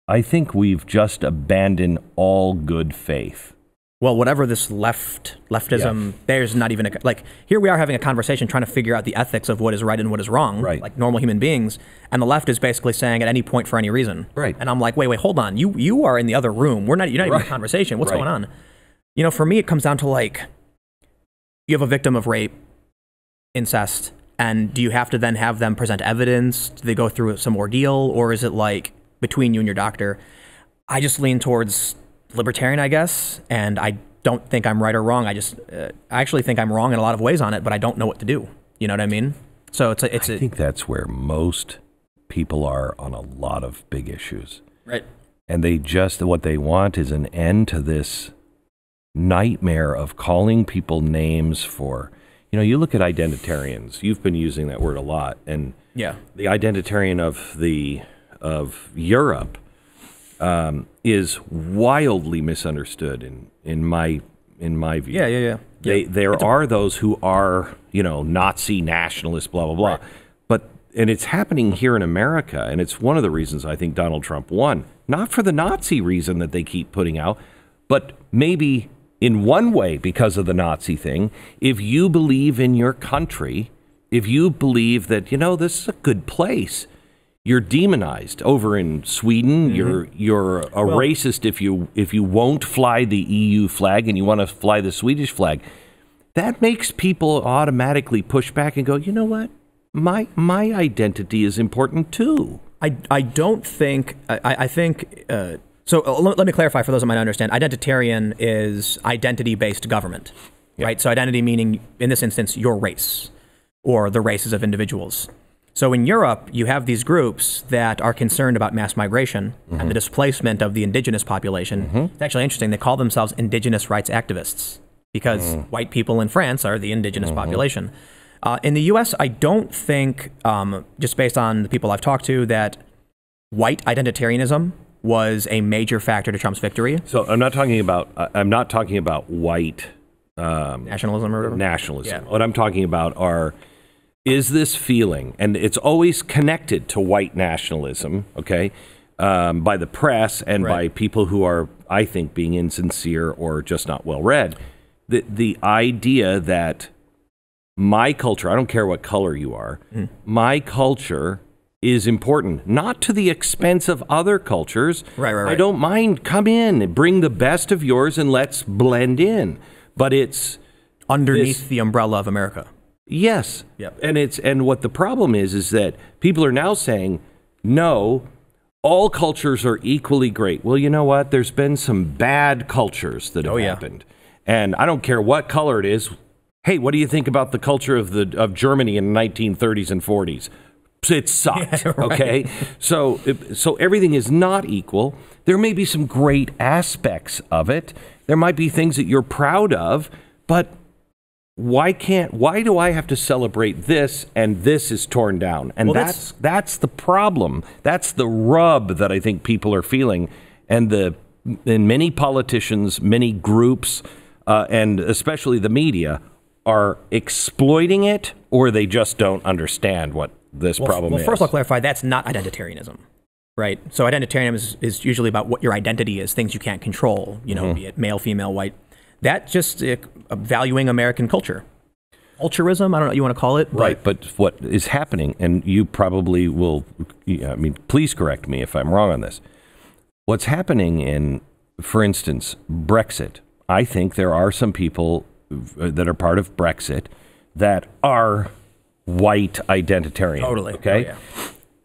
I think we've just abandoned all good faith. Well, whatever this leftism, there's not even like, here we are having a conversation trying to figure out the ethics of what is right and what is wrong, like normal human beings, and the left is basically saying at any point for any reason. Right. And I'm like, wait, hold on. You are in the other room. You're not even in a conversation. What's going on? You know, for me, it comes down to like, you have a victim of rape, incest, and do you have to then have them present evidence? Do they go through some ordeal, or is it like between you and your doctor? I just lean towards libertarian, I guess, and I don't think I'm right or wrong. I actually think I'm wrong in a lot of ways on it, but I don't know what to do. You know what I mean? So I think that's where most people are on a lot of big issues. Right. And what they want is an end to this nightmare of calling people names for, you look at identitarians. You've been using that word a lot, and the identitarian of Europe is wildly misunderstood in my view. Yeah. There are those who are, Nazi nationalists, blah blah blah. Right. And it's happening here in America, and it's one of the reasons I think Donald Trump won. Not for the Nazi reason that they keep putting out, but maybe in one way because of the Nazi thing. If you believe in your country, if you believe that, this is a good place, you're demonized. Over in Sweden, you're a racist if you won't fly the EU flag and you want to fly the Swedish flag. That makes people automatically push back and go, you know what? My identity is important too. I don't think I think so. Let me clarify for those that might not understand. Identitarian is identity-based government, right? So identity meaning, in this instance, your race or the races of individuals. So in Europe, you have these groups that are concerned about mass migration and the displacement of the indigenous population. It's actually interesting. They call themselves indigenous rights activists because white people in France are the indigenous population. In the U.S., I don't think, just based on the people I've talked to, that white identitarianism was a major factor to Trump's victory. So I'm not talking about white nationalism or whatever. Nationalism. What I'm talking about is this feeling, and it's always connected to white nationalism, okay, by the press and by people who are, I think, being insincere or just not well read. The idea that my culture, I don't care what color you are, my culture is important, not to the expense of other cultures. Right. I don't mind. Come in, bring the best of yours, and let's blend in. But it's underneath the umbrella of America. Yes. Yep. And what the problem is that people are now saying, no, all cultures are equally great. Well, you know what? There's been some bad cultures that have happened. And I don't care what color it is. Hey, what do you think about the culture of Germany in the 1930s and 40s? It sucked. Yeah, right. Okay. So everything is not equal. There may be some great aspects of it. There might be things that you're proud of, but why do I have to celebrate this and this is torn down? And that's the problem. That's the rub that I think people are feeling. And many politicians, many groups, and especially the media are exploiting it, or they just don't understand what this problem is. Well, first I'll clarify, that's not identitarianism, right? So identitarianism is usually about what your identity is, things you can't control, be it male, female, white. That's just valuing American culture. Culturism, I don't know what you want to call it. Right, but what is happening, and you probably will, please correct me if I'm wrong on this. What's happening in, for instance, Brexit, I think there are some people that are part of Brexit that are white identitarian. Totally. Okay. Oh, yeah.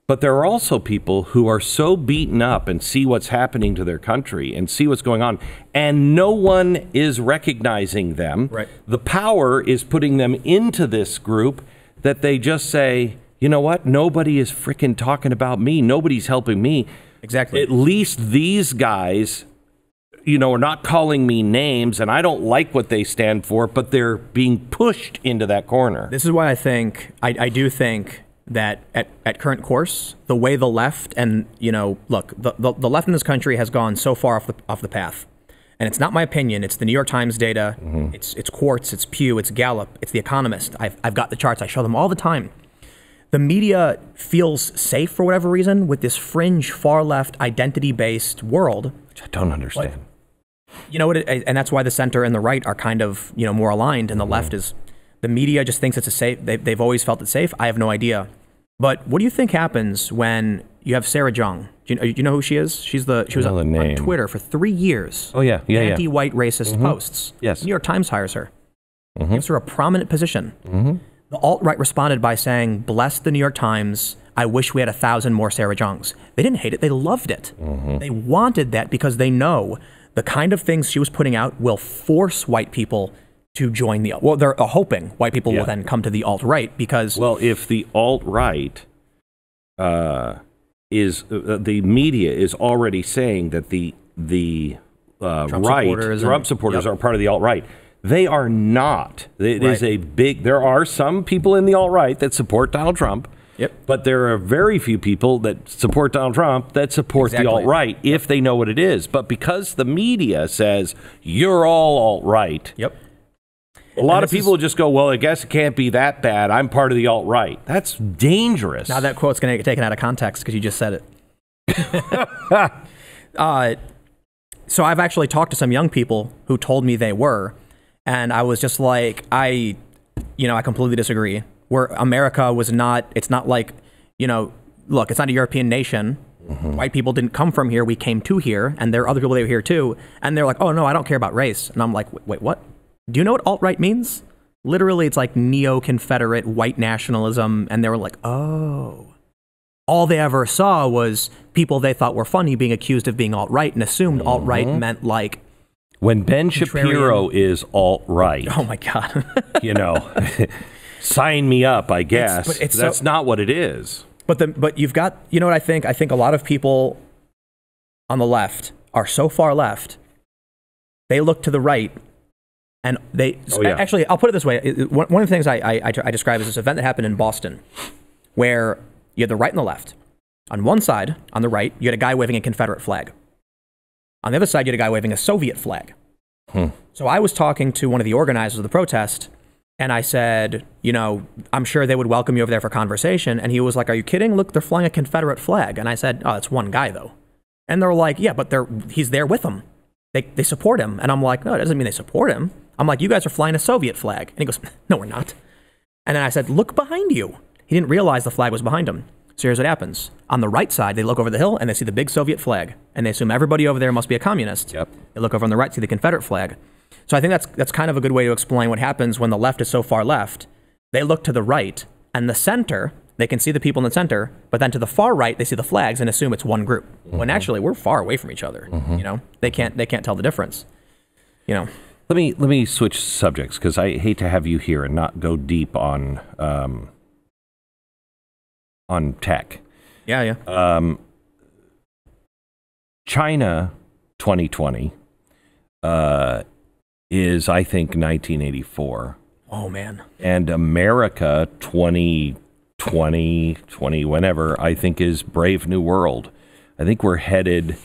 But there are also people who are so beaten up and see what's happening to their country and see what's going on, and no one is recognizing them. Right. The power is putting them into this group that they just say, you know what? Nobody is freaking talking about me. Nobody's helping me. Exactly. At least these guys, are not calling me names, and I don't like what they stand for, but they're being pushed into that corner. This is why I do think that at current course, the way the left and, look, the left in this country has gone so far off the path. And it's not my opinion. It's the New York Times data. Mm-hmm. It's Quartz. It's Pew. It's Gallup. It's The Economist. I've got the charts. I show them all the time. The media feels safe for whatever reason with this fringe, far-left, identity-based world. Which I don't understand. You know what? And that's why the center and the right are kind of, more aligned. And the left is, the media just thinks it's a safe. They've always felt it safe. I have no idea. But what do you think happens when you have Sarah Jung? Do you know who she is? She was on Twitter for 3 years. Oh, yeah. Anti-white racist posts. Yes. New York Times hires her. Gives her a prominent position. The alt-right responded by saying, bless the New York Times. I wish we had 1,000 more Sarah Jungs. They didn't hate it. They loved it. They wanted that because they know the kind of things she was putting out will force white people to join they're hoping white people will then come to the alt-right because... Well, if the alt-right is... the media is already saying that the Trump supporters are part of the alt-right. They are not. It is a big... There are some people in the alt-right that support Donald Trump. Yep. But there are very few people that support Donald Trump that support the alt-right if they know what it is. But because the media says, you're all alt-right, a lot of people just go, well, I guess it can't be that bad. I'm part of the alt-right. That's dangerous. Now that quote's going to get taken out of context because you just said it. So I've actually talked to some young people who told me they were. And I was just like, I completely disagree. Where America was not, it's not like, look, it's not a European nation. White people didn't come from here. We came to here, and there are other people that were here too. And they're like, oh, no, I don't care about race. And I'm like, wait, what? Do you know what alt-right means? Literally, it's like neo-Confederate white nationalism. And they were like, oh. All they ever saw was people they thought were funny being accused of being alt-right and assumed alt-right meant like, when Ben Shapiro is alt-right. Oh, my God. Sign me up, I guess. But that's not what it is. But you've got, you know what I think? I think a lot of people on the left are so far left, they look to the right, and they... Actually, I'll put it this way. One of the things I describe is this event that happened in Boston, where you had the right and the left. On one side, on the right, you had a guy waving a Confederate flag. On the other side, you had a guy waving a Soviet flag. So I was talking to one of the organizers of the protest, and I said, I'm sure they would welcome you over there for conversation. And he was like, are you kidding? Look, they're flying a Confederate flag. And I said, oh, it's one guy, though. And they're like, yeah, but he's there with them. They support him. And I'm like, no, it doesn't mean they support him. I'm like, you guys are flying a Soviet flag. And he goes, no, we're not. And then I said, look behind you. He didn't realize the flag was behind him. So here's what happens. On the right side, they look over the hill and they see the big Soviet flag, and they assume everybody over there must be a communist. Yep. They look over on the right, see the Confederate flag. So I think that's kind of a good way to explain what happens when the left is so far left. They look to the right, and the center, they can see the people in the center, but then to the far right, they see the flags and assume it's one group. When actually we're far away from each other. You know, they can't tell the difference. You know. Let me switch subjects, because I hate to have you here and not go deep on tech. Yeah. China 2020 is, I think, 1984. Oh, man. And America 2020, whenever, I think is Brave New World. I think we're headed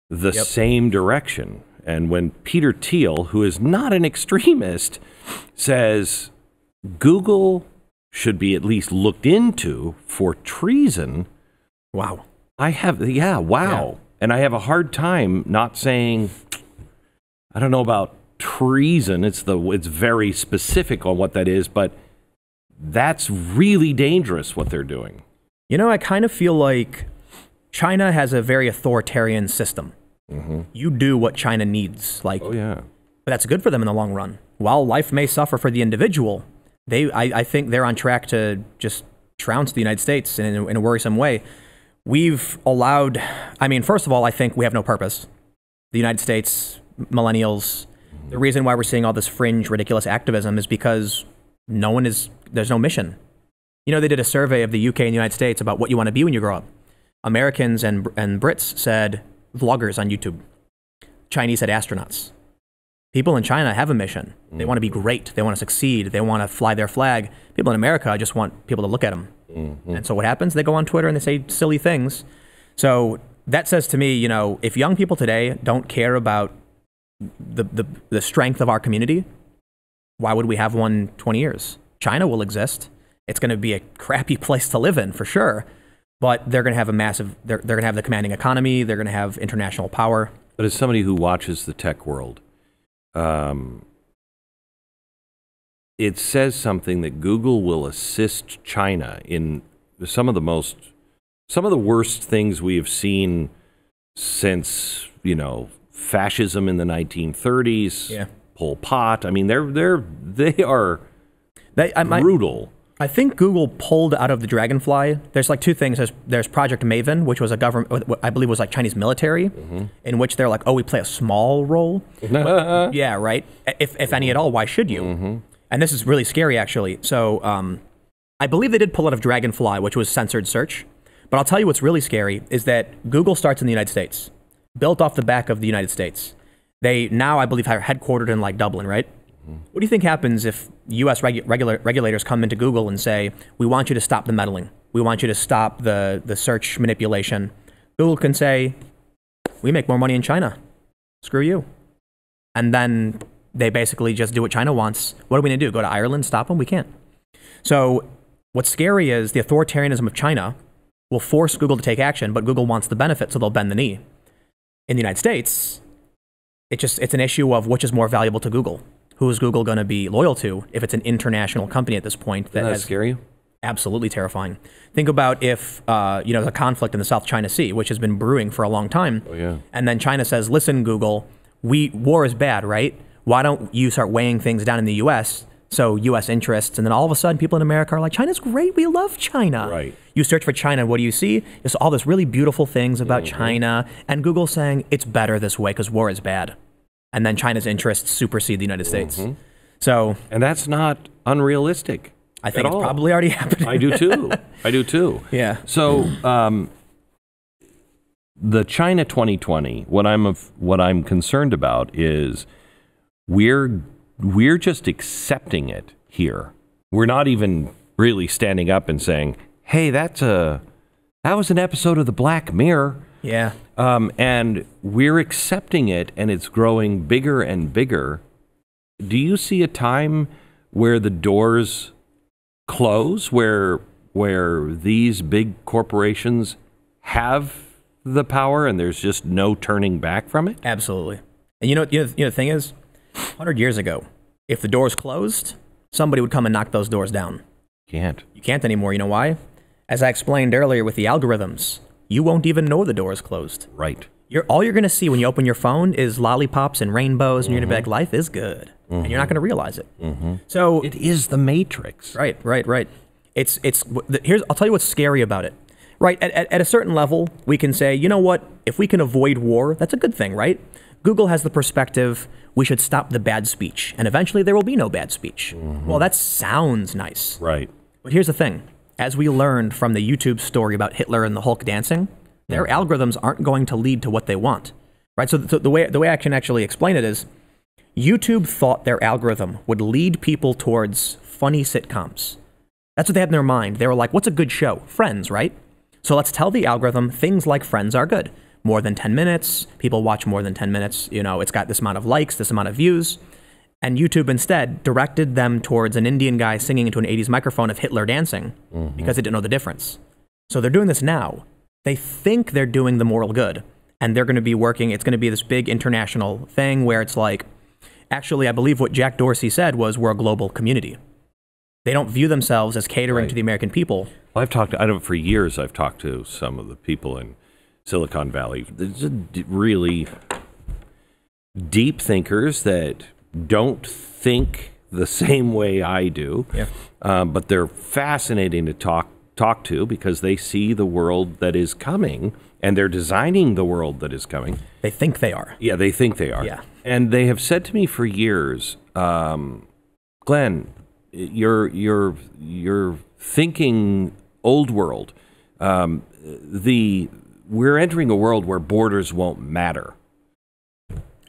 the same direction. And when Peter Thiel, who is not an extremist, says Google should be at least looked into for treason. Wow. Wow. And I have a hard time not saying, I don't know about treason. It's very specific on what that is, but that's really dangerous what they're doing. You know, I kind of feel like China has a very authoritarian system. You do what China needs. But that's good for them in the long run. While life may suffer for the individual, I think they're on track to just trounce the United States in a worrisome way. We've allowed, first of all, I think we have no purpose. The United States, millennials, the reason why we're seeing all this fringe, ridiculous activism is because there's no mission. You know, they did a survey of the UK and the United States about what you want to be when you grow up. Americans and Brits said vloggers on YouTube. Chinese said astronauts. People in China have a mission. They want to be great. They want to succeed. They want to fly their flag. People in America just want people to look at them. And so what happens? They go on Twitter and they say silly things. So that says to me, you know, if young people today don't care about the strength of our community, why would we have one 20 years? China will exist. It's going to be a crappy place to live in for sure. But they're going to have they're going to have the commanding economy. They're going to have international power. But as somebody who watches the tech world, it says something that Google will assist China in some of the worst things we have seen since, you know, fascism in the 1930s. Yeah. Pol Pot. I mean, they are brutal. I think Google pulled out of the Dragonfly. There's like two things. There's Project Maven, which was a government, I believe was like Chinese military, in which they're like, oh, we play a small role. Yeah, right. If any at all, why should you? And this is really scary, actually. So I believe they did pull out of Dragonfly, which was censored search. But I'll tell you what's really scary is that Google starts in the United States, built off the back of the United States. They now, I believe, are headquartered in like Dublin, right? What do you think happens if U.S. regulators come into Google and say, we want you to stop the meddling. We want you to stop the search manipulation. Google can say, we make more money in China. Screw you. And then they basically just do what China wants. What are we going to do? Go to Ireland, stop them? We can't. So what's scary is the authoritarianism of China will force Google to take action, but Google wants the benefit, so they'll bend the knee. In the United States, it's an issue of which is more valuable to Google. Who is Google going to be loyal to if it's an international company at this point? Doesn't that scare you? Absolutely terrifying. Think about if, there's a conflict in the South China Sea, which has been brewing for a long time. Oh, yeah. And then China says, listen, Google, war is bad, right? Why don't you start weighing things down in the U.S., so U.S. interests, and then all of a sudden people in America are like, China's great, we love China. Right. You search for China, what do you see? There's all this really beautiful things about China, and Google's saying, it's better this way because war is bad. And then China's interests supersede the United States. So, and that's not unrealistic. I think it's probably already happening. I do too. Yeah. So the China 2020, what I'm concerned about is we're just accepting it here. We're not even really standing up and saying, "Hey, that was an episode of the Black Mirror." Yeah. And we're accepting it, and it's growing bigger and bigger. Do you see a time where the doors close, where these big corporations have the power and there's just no turning back from it? Absolutely. And you know the thing is, 100 years ago, if the doors closed, somebody would come and knock those doors down. You can't anymore. You know why? As I explained earlier with the algorithms, you won't even know the door is closed. Right. All you're going to see when you open your phone is lollipops and rainbows, and you're going to be like, life is good. And you're not going to realize it. So it is the Matrix. Right. I'll tell you what's scary about it. Right. At a certain level, we can say, you know what? If we can avoid war, that's a good thing, right? Google has the perspective, we should stop the bad speech, and eventually there will be no bad speech. Well, that sounds nice. Right. But here's the thing. As we learned from the YouTube story about Hitler and the Hulk dancing, their algorithms aren't going to lead to what they want. Right? So the way I can actually explain it is, YouTube thought their algorithm would lead people towards funny sitcoms. That's what they had in their mind. They were like, what's a good show? Friends, right? So let's tell the algorithm things like Friends are good. More than 10 minutes, people watch more than 10 minutes, it's got this amount of likes, this amount of views. And YouTube instead directed them towards an Indian guy singing into an 80s microphone of Hitler dancing because they didn't know the difference. So they're doing this now. They think they're doing the moral good, and they're going to be working, it's going to be this big international thing where it's like, actually, I believe what Jack Dorsey said was we're a global community. They don't view themselves as catering to the American people. Well, for years, I've talked to some of the people in Silicon Valley. There's really deep thinkers that don't think the same way I do, but they're fascinating to talk to because they see the world that is coming, and they're designing the world that is coming. They think they are. Yeah, they think they are. Yeah. And they have said to me for years, Glenn, you're thinking old world. We're entering a world where borders won't matter.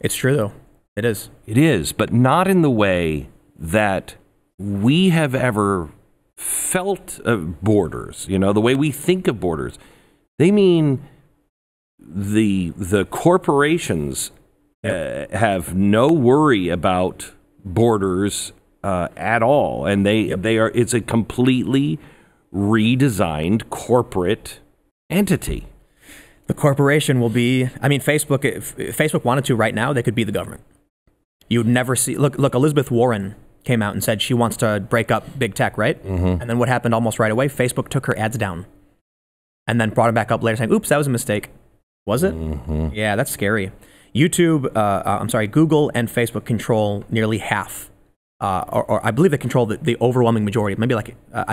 It's true, though. It is. It is, but not in the way that we have ever felt of borders. The way we think of borders. They mean the corporations have no worry about borders at all, and they are. It's a completely redesigned corporate entity. The corporation will be, Facebook, if Facebook wanted to right now, they could be the government. You'd never see, look, Elizabeth Warren came out and said she wants to break up big tech, right? And then what happened almost right away? Facebook took her ads down and then brought it back up later saying, oops, that was a mistake. Was it? Yeah, that's scary. Google and Facebook control nearly half, or I believe they control the overwhelming majority,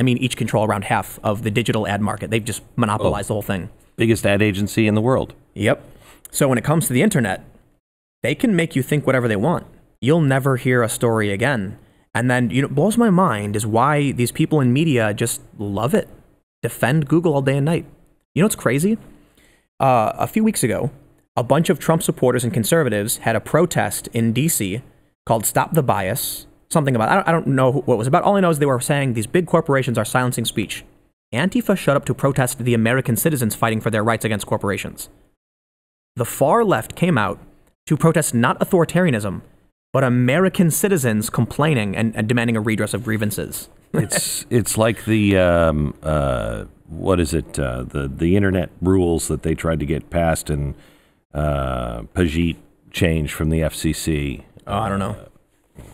each control around half of the digital ad market. They've just monopolized the whole thing. Biggest ad agency in the world. Yep. So when it comes to the internet, they can make you think whatever they want. You'll never hear a story again. And then, what blows my mind is why these people in media just love it. Defend Google all day and night. You know what's crazy? A few weeks ago, a bunch of Trump supporters and conservatives had a protest in D.C. called Stop the Bias. Something about, I don't know what it was about. All I know is they were saying these big corporations are silencing speech. Antifa showed up to protest the American citizens fighting for their rights against corporations. The far left came out to protest not authoritarianism, but American citizens complaining and demanding a redress of grievances. It's like the what is it? The internet rules that they tried to get passed and Pajit changed from the FCC. Oh, I don't know.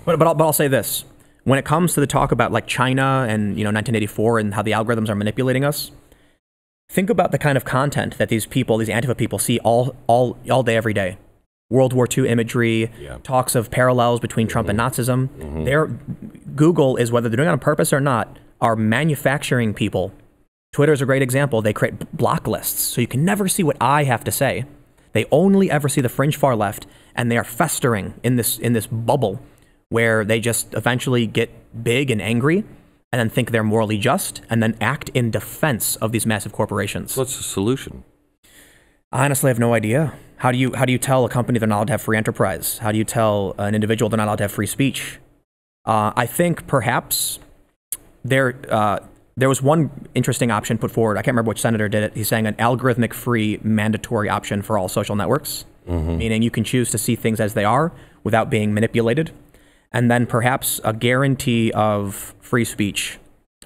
But I'll say this. When it comes to the talk about like China and 1984 and how the algorithms are manipulating us, think about the kind of content that these Antifa people see all day, every day. World War II imagery, talks of parallels between Trump and Nazism. Google is, whether they're doing it on purpose or not, are manufacturing people. Twitter is a great example. They create block lists, so you can never see what I have to say. They only ever see the fringe far left, and they are festering in this bubble where they just eventually get big and angry and then think they're morally just and then act in defense of these massive corporations. What's the solution? I honestly have no idea. How do you tell a company they're not allowed to have free enterprise? How do you tell an individual they're not allowed to have free speech? I think perhaps there was one interesting option put forward. I can't remember which senator did it. He's saying an algorithmic free mandatory option for all social networks, meaning you can choose to see things as they are without being manipulated. And then perhaps a guarantee of free speech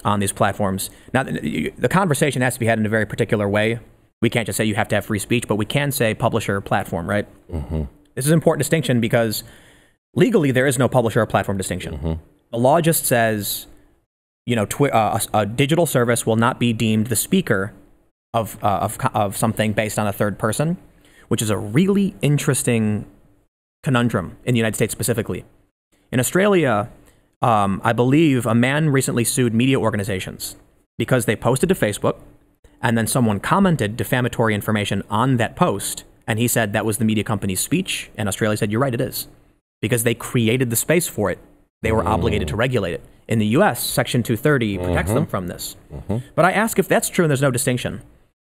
on these platforms. Now, the conversation has to be had in a very particular way. We can't just say you have to have free speech, but we can say publisher platform, right? This is an important distinction because legally there is no publisher or platform distinction. The law just says a digital service will not be deemed the speaker of something based on a third person, which is a really interesting conundrum in the United States specifically. In Australia, I believe a man recently sued media organizations because they posted to Facebook, and then someone commented defamatory information on that post, and he said that was the media company's speech, and Australia said, you're right, it is. Because they created the space for it, they were obligated to regulate it. In the US, Section 230 protects them from this. But I ask, if that's true and there's no distinction,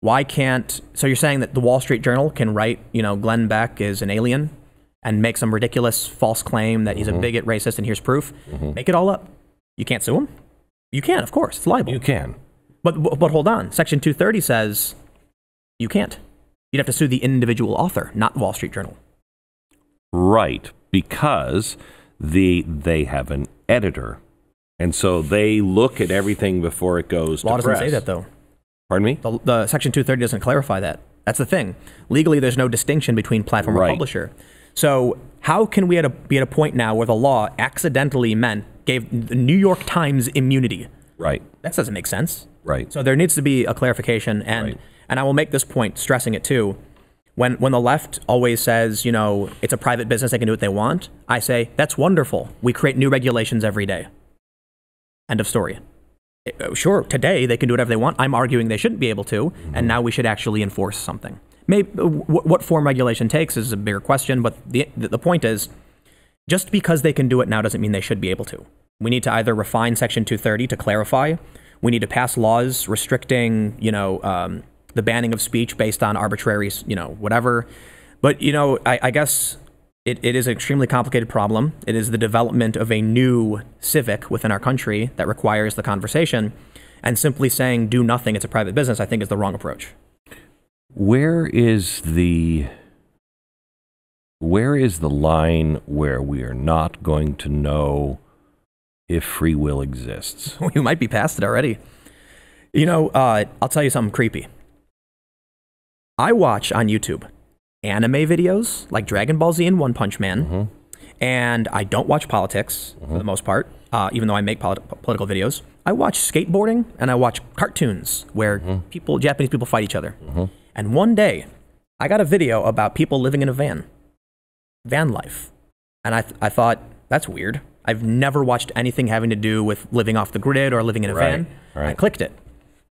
why can't... So you're saying that the Wall Street Journal can write, Glenn Beck is an alien and make some ridiculous false claim that he's a bigot, racist, and here's proof? Make it all up. You can't sue him? You can, of course. It's liable. You can. But hold on. Section 230 says you can't. You'd have to sue the individual author, not Wall Street Journal. Right, because they have an editor. And so they look at everything before it goes to press. Law doesn't say that, though. Pardon me? The Section 230 doesn't clarify that. That's the thing. Legally, there's no distinction between platform or publisher. So how can we be at a point now where the law accidentally gave the New York Times immunity? Right. That doesn't make sense. Right. So there needs to be a clarification. And I will make this point, stressing it too. When the left always says, it's a private business, they can do what they want, I say, that's wonderful. We create new regulations every day. End of story. Sure, today they can do whatever they want. I'm arguing they shouldn't be able to, and now we should actually enforce something. Maybe what form regulation takes is a bigger question, but the point is, just because they can do it now doesn't mean they should be able to. We need to either refine Section 230 to clarify. We need to pass laws restricting, the banning of speech based on arbitrary, whatever. But, I guess it is an extremely complicated problem. It is the development of a new civic within our country that requires the conversation. And simply saying do nothing, it's a private business, I think is the wrong approach. Where is the line where we are not going to know if free will exists? We might be past it already. I'll tell you something creepy. I watch on YouTube anime videos like Dragon Ball Z and One Punch Man, and I don't watch politics for the most part, even though I make political videos. I watch skateboarding and I watch cartoons where Japanese people fight each other. And one day, I got a video about people living in a van life, and I thought, that's weird. I've never watched anything having to do with living off the grid or living in a van. I clicked it,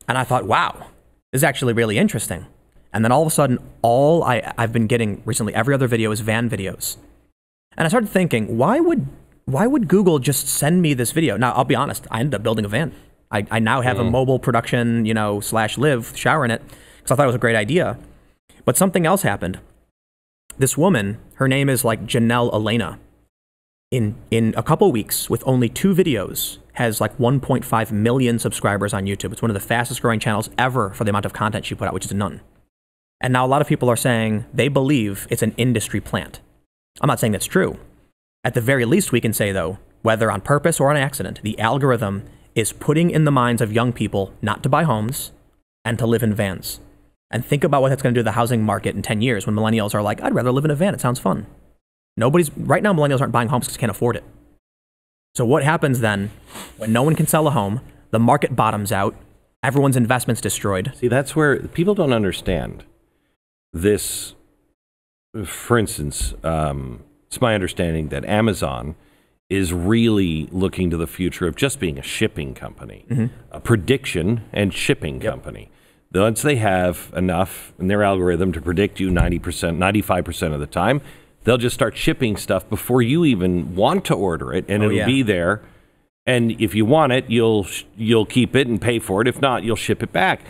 and I thought, wow, this is actually really interesting. And then all of a sudden, I've been getting recently, every other video is van videos. And I started thinking, why would Google just send me this video? Now, I'll be honest, I ended up building a van. I now have a mobile production, /live shower in it, because I thought it was a great idea. But something else happened. This woman, her name is like Janelle Elena, in a couple weeks, with only 2 videos, has like 1.5 million subscribers on YouTube. It's one of the fastest growing channels ever for the amount of content she put out, which is none. And now a lot of people are saying they believe it's an industry plant. I'm not saying that's true. At the very least, we can say, though, whether on purpose or on accident, the algorithm is putting in the minds of young people not to buy homes and to live in vans. And think about what that's going to do to the housing market in 10 years when millennials are like, I'd rather live in a van. It sounds fun. Right now, millennials aren't buying homes because they can't afford it. So what happens then when no one can sell a home, the market bottoms out, everyone's investments destroyed? See, that's where people don't understand this. For instance, it's my understanding that Amazon is really looking to the future of just being a shipping company, a prediction and shipping company. Once they have enough in their algorithm to predict you 90%, 95% of the time, they'll just start shipping stuff before you even want to order it, and it'll be there. And if you want it, you'll keep it and pay for it. If not, you'll ship it back.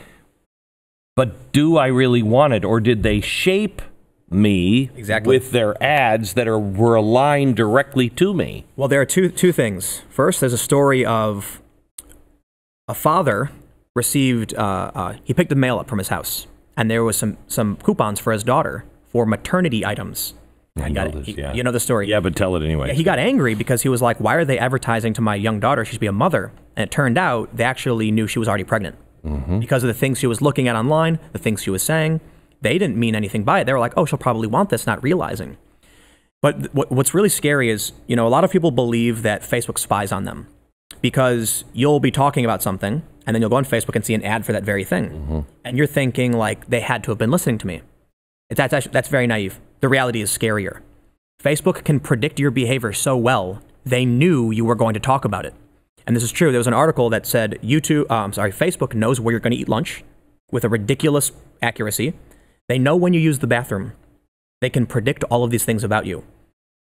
But do I really want it, or did they shape me with their ads that were aligned directly to me? Well, there are two things. First, there's a story of a father received, he picked the mail up from his house, and there was some coupons for his daughter for maternity items. You know the story. Yeah, but tell it anyway. Yeah, he got angry because he was like, why are they advertising to my young daughter? She should be a mother. And it turned out they actually knew she was already pregnant. Because of the things she was looking at online, the things she was saying. They didn't mean anything by it. They were like, oh, she'll probably want this, not realizing. But what's really scary is, a lot of people believe that Facebook spies on them. because you'll be talking about something and then you'll go on Facebook and see an ad for that very thing. And you're thinking like, they had to have been listening to me. That's very naive. The reality is scarier. Facebook can predict your behavior so well, they knew you were going to talk about it. And this is true. There was an article that said Facebook knows where you're going to eat lunch with a ridiculous accuracy. They know when you use the bathroom. They can predict all of these things about you.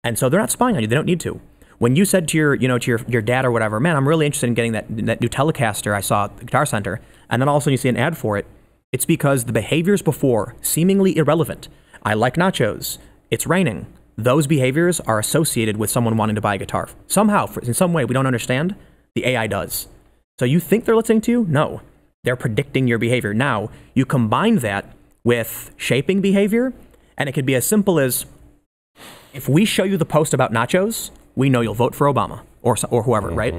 And so they're not spying on you. They don't need to. When you said to your dad or whatever, man, I'm really interested in getting that new Telecaster I saw at the Guitar Center, and then all of a sudden you see an ad for it, it's because the behaviors before, seemingly irrelevant. I like nachos. It's raining. Those behaviors are associated with someone wanting to buy a guitar. Somehow, in some way we don't understand, the AI does. So you think they're listening to you? No. They're predicting your behavior. Now, you combine that with shaping behavior, and it could be as simple as, if we show you the post about nachos, we know you'll vote for Obama or whoever, right?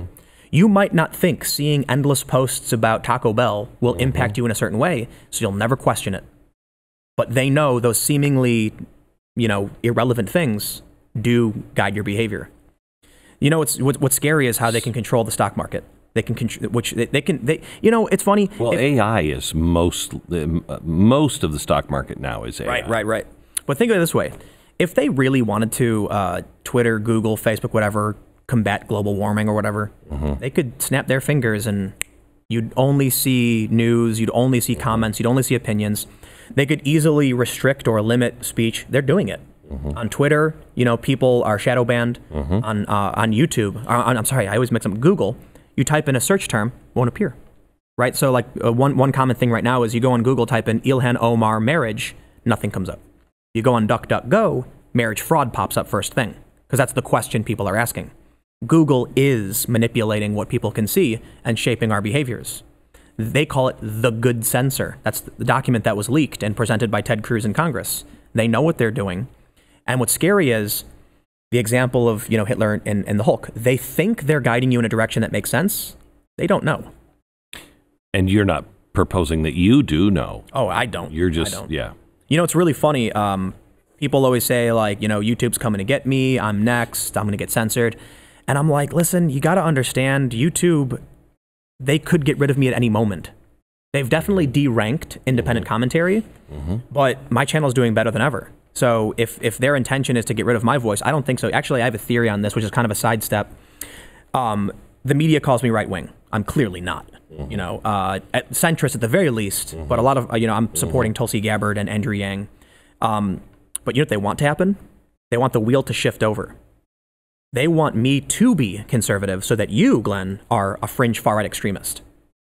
You might not think seeing endless posts about Taco Bell will impact you in a certain way, so you'll never question it. But they know those seemingly, irrelevant things do guide your behavior. What's scary is how they can control the stock market. They can it's funny. Well, AI is most of the stock market now is AI. Right. But think of it this way. If they really wanted to, Twitter, Google, Facebook, whatever, combat global warming or whatever, they could snap their fingers and you'd only see news, you'd only see comments, you'd only see opinions. They could easily restrict or limit speech. They're doing it. On Twitter, people are shadow banned. On YouTube, I'm sorry, I always mix up Google. You type in a search term, won't appear. Right? So like one common thing right now is you go on Google, type in Ilhan Omar marriage, nothing comes up. You go on DuckDuckGo, marriage fraud pops up first thing, because that's the question people are asking. Google is manipulating what people can see and shaping our behaviors. They call it the good censor. That's the document that was leaked and presented by Ted Cruz in Congress. They know what they're doing. And what's scary is the example of Hitler and the Hulk. They think they're guiding you in a direction that makes sense. They don't know. And you're not proposing that you do know. Oh, I don't. You're just, yeah. It's really funny. People always say, like, YouTube's coming to get me. I'm next. I'm going to get censored. And I'm like, listen, you got to understand, YouTube, they could get rid of me at any moment. They've definitely deranked independent commentary, but my channel's doing better than ever. So if their intention is to get rid of my voice, I don't think so. Actually, I have a theory on this, which is kind of a sidestep. The media calls me right-wing. I'm clearly not. Centrist at the very least, but a lot of, I'm supporting Tulsi Gabbard and Andrew Yang. But what they want to happen? They want the wheel to shift over. They want me to be conservative so that you, Glenn, are a fringe far-right extremist.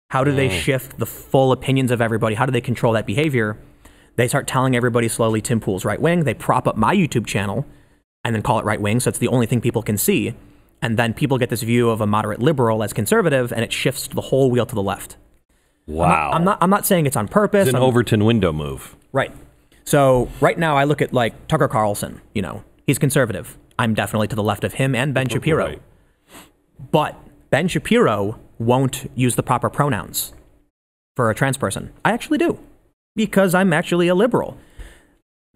How do they shift the full opinions of everybody? How do they control that behavior? They start telling everybody slowly Tim Pool's right-wing. They prop up my YouTube channel and then call it right-wing, so it's the only thing people can see. And then people get this view of a moderate liberal as conservative, and it shifts the whole wheel to the left. Wow. I'm not saying it's on purpose. It's an Overton window move. Right. So right now I look at like Tucker Carlson, he's conservative. I'm definitely to the left of him and Ben Shapiro. Right. But Ben Shapiro won't use the proper pronouns for a trans person. I actually do, because I'm actually a liberal.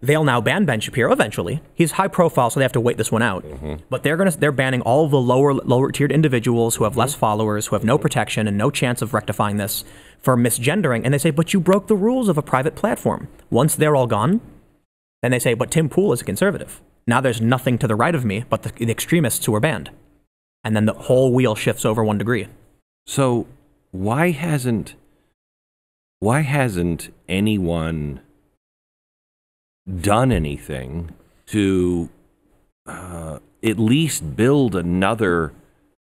They'll now ban Ben Shapiro eventually. He's high profile, so they have to wait this one out. But they're banning all of the lower tiered individuals who have less followers, who have no protection and no chance of rectifying this for misgendering. And they say, but you broke the rules of a private platform. Once they're all gone, then they say, but Tim Pool is a conservative. Now there's nothing to the right of me but the extremists who are banned. And then the whole wheel shifts over 1 degree. So why hasn't anyone done anything to at least build another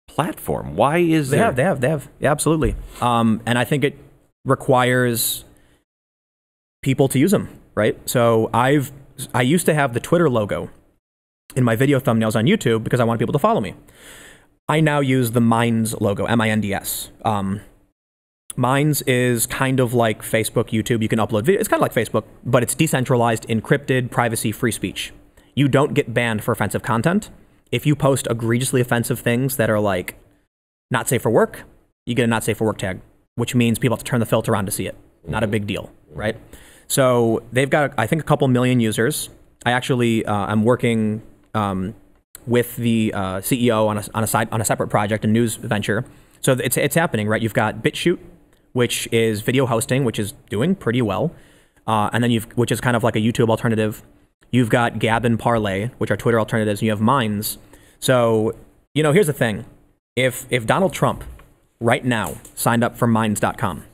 platform? Why is they have? Yeah, absolutely. And I think it requires people to use them, right? So I used to have the Twitter logo in my video thumbnails on YouTube because I wanted people to follow me. I now use the Minds logo, M-I-N-D-S. Minds is kind of like Facebook, YouTube. You can upload video. It's kind of like Facebook, but it's decentralized, encrypted, privacy, free speech. You don't get banned for offensive content. If you post egregiously offensive things that are like not safe for work, you get a not safe for work tag, which means people have to turn the filter on to see it. Not a big deal, right? So they've got, I think, a couple million users. I actually, I'm working with the CEO on a separate project, a news venture, So it's happening, right? You've got BitChute, which is video hosting, which is doing pretty well. And then which is kind of like a YouTube alternative. You've got Gab and Parlay, which are Twitter alternatives, and you have Minds. So, here's the thing. If Donald Trump right now signed up for Minds.com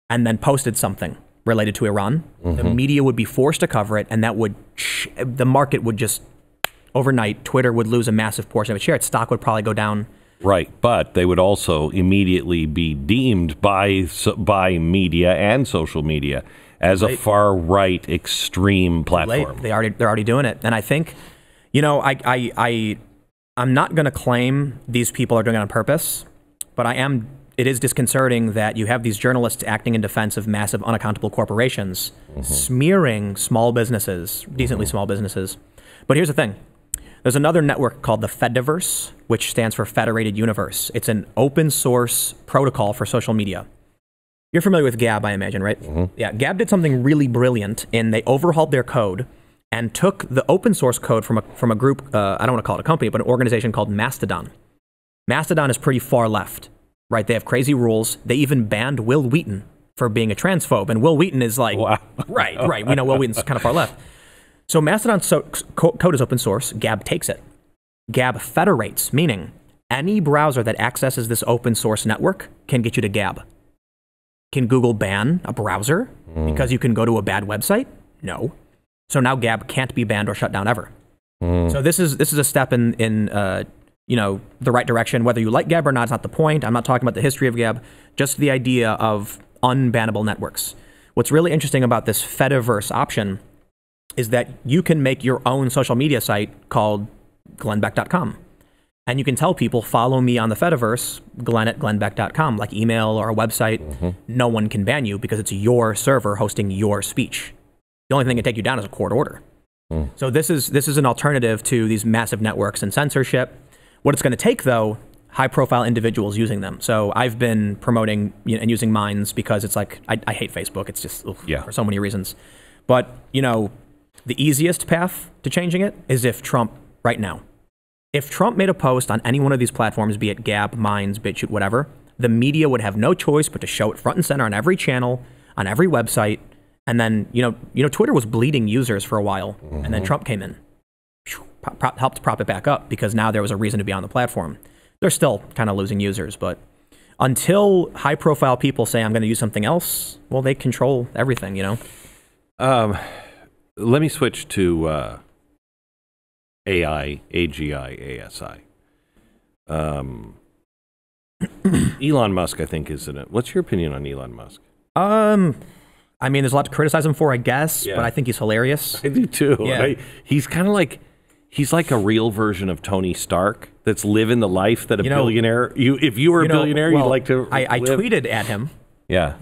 and then posted something related to Iran, the media would be forced to cover it, and the market would just, overnight, Twitter would lose a massive portion of its share. Its stock would probably go down. Right, but they would also immediately be deemed by media and social media as a far-right extreme platform. They're already doing it. And I think, I'm not going to claim these people are doing it on purpose, but it is disconcerting that you have these journalists acting in defense of massive unaccountable corporations, smearing small businesses, decently small businesses. But here's the thing. There's another network called the Fediverse, which stands for Federated Universe. It's an open source protocol for social media. You're familiar with Gab, I imagine, right? Yeah, Gab did something really brilliant in they overhauled their code and took the open source code from a group, I don't want to call it a company, but an organization called Mastodon. Mastodon is pretty far left, right? They have crazy rules. They even banned Will Wheaton for being a transphobe, and Will Wheaton is like, wow. right. We know Will Wheaton's kind of far left. So Mastodon's code is open source. Gab takes it. Gab federates, meaning any browser that accesses this open source network can get you to Gab. Can Google ban a browser because you can go to a bad website? No. So now Gab can't be banned or shut down ever. So this is a step in the right direction. Whether you like Gab or not is not the point. I'm not talking about the history of Gab, just the idea of unbannable networks. What's really interesting about this Fediverse option is that you can make your own social media site called glennbeck.com. And you can tell people, follow me on the Fediverse, glenn@glennbeck.com, like email or a website. No one can ban you because it's your server hosting your speech. The only thing that can take you down is a court order. So this is an alternative to these massive networks and censorship. What it's going to take, though, high-profile individuals using them. So I've been promoting and using Minds because it's like, I hate Facebook. It's just, for so many reasons. But, the easiest path to changing it is if Trump made a post on any one of these platforms, be it Gab, Minds, BitChute, whatever, the media would have no choice but to show it front and center on every channel, on every website. And then, Twitter was bleeding users for a while. And then Trump came in, helped prop it back up because now there was a reason to be on the platform. They're still kind of losing users. But until high profile people say, I'm going to use something else, well, they control everything, Let me switch to AI, AGI, ASI. Elon Musk, I think, is in it. What's your opinion on Elon Musk? I mean, there's a lot to criticize him for, I guess, but I think he's hilarious. I do too. Yeah. He's kind of like, he's like a real version of Tony Stark that's living the life that a billionaire, if you were a billionaire, you'd like to I live. tweeted at him. Yeah.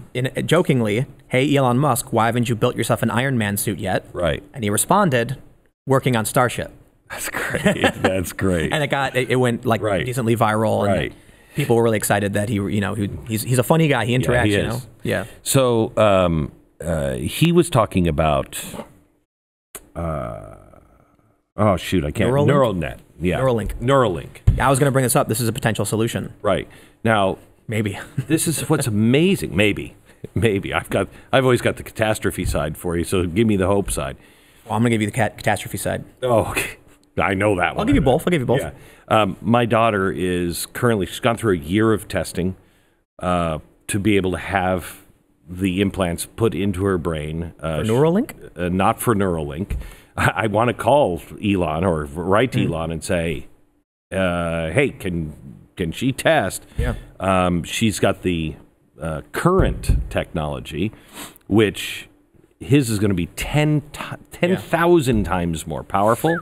Jokingly, hey, Elon Musk, why haven't you built yourself an Iron Man suit yet? Right. And he responded, working on Starship. That's great. That's great. And it went like decently viral. Right. And people were really excited that he's a funny guy. He interacts, he is. Yeah. So he was talking about, oh shoot, I can't. Neuralnet. Yeah. Neuralink. I was going to bring this up. This is a potential solution. Right. Now, maybe. This is what's amazing. Maybe. I've always got the catastrophe side for you, so give me the hope side. Well, I'm going to give you the catastrophe side. Oh, okay. I know that one. I'll give you both. Yeah. My daughter she's gone through a year of testing to be able to have the implants put into her brain. For Neuralink? Not for Neuralink. I want to call Elon or write to Elon and say, hey, can she test? Yeah. She's got the current technology, which his is going to be 10,000 times more powerful.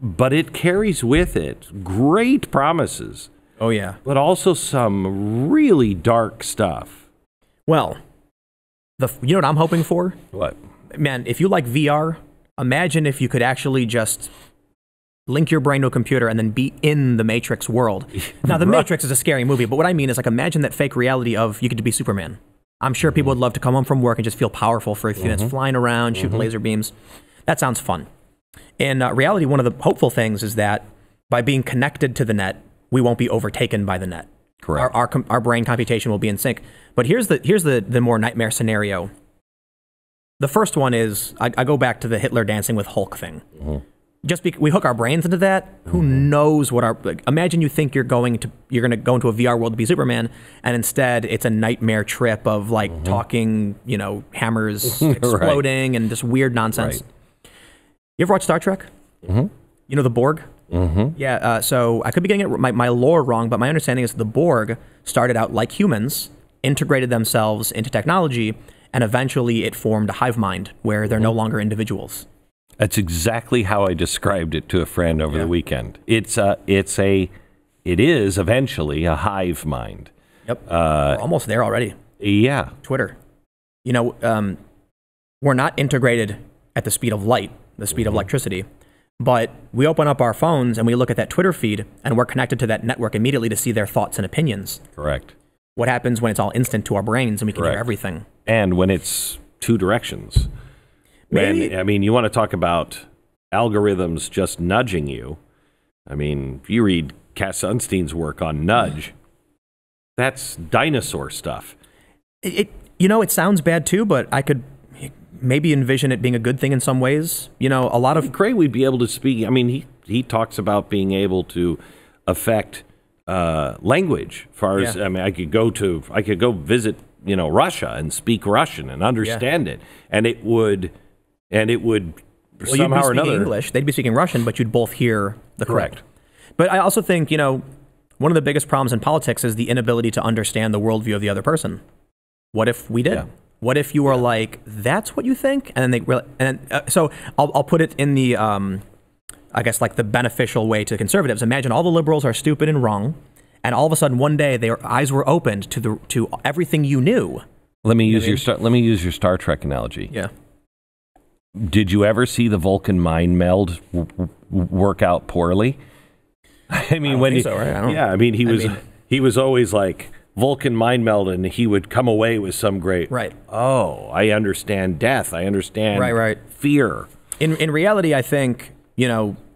But it carries with it great promises. Oh, yeah. But also some really dark stuff. Well, you know what I'm hoping for? What? Man, if you like VR, imagine if you could actually just link your brain to a computer and then be in the Matrix world. Now, the Matrix is a scary movie, but what I mean is, like, imagine that fake reality of you get to be Superman. I'm sure people would love to come home from work and just feel powerful for a few minutes, flying around, shooting laser beams. That sounds fun. In reality, one of the hopeful things is that by being connected to the net, we won't be overtaken by the net. Correct. Our brain computation will be in sync. But here's the more nightmare scenario. The first one is, I go back to the Hitler dancing with Hulk thing. We hook our brains into that. Who knows what imagine you think you're going to go into a VR world to be Superman, and instead it's a nightmare trip of talking, hammers exploding and just weird nonsense. Right. You ever watch Star Trek? You know the Borg? Yeah, so I could be getting my lore wrong, but my understanding is the Borg started out like humans, integrated themselves into technology, and eventually it formed a hive mind where they're no longer individuals. That's exactly how I described it to a friend over the weekend. It is eventually a hive mind. Yep, we're almost there already. Yeah. Twitter. We're not integrated at the speed of light, the speed of electricity. But we open up our phones and we look at that Twitter feed and we're connected to that network immediately to see their thoughts and opinions. Correct. What happens when it's all instant to our brains and we can hear everything? And when it's two directions. You want to talk about algorithms just nudging you. If you read Cass Sunstein's work on nudge, that's dinosaur stuff. It sounds bad too, but I could maybe envision it being a good thing in some ways. A lot of great. We'd be able to speak. He talks about being able to affect language. As far as I could go visit Russia and speak Russian and understand it, and it would somehow or another English. They'd be speaking Russian, but you'd both hear the correct. But I also think one of the biggest problems in politics is the inability to understand the worldview of the other person. What if we did? Yeah. What if you were like, that's what you think? And then so I'll put it in the, I guess, like the beneficial way to conservatives. Imagine all the liberals are stupid and wrong, and all of a sudden one day their eyes were opened to everything you knew. Let me use your Star Trek analogy. Yeah. Did you ever see the Vulcan mind meld work out poorly? He was always like Vulcan mind meld, and he would come away with some great. Right. Oh, I understand death. I understand fear. In reality, I think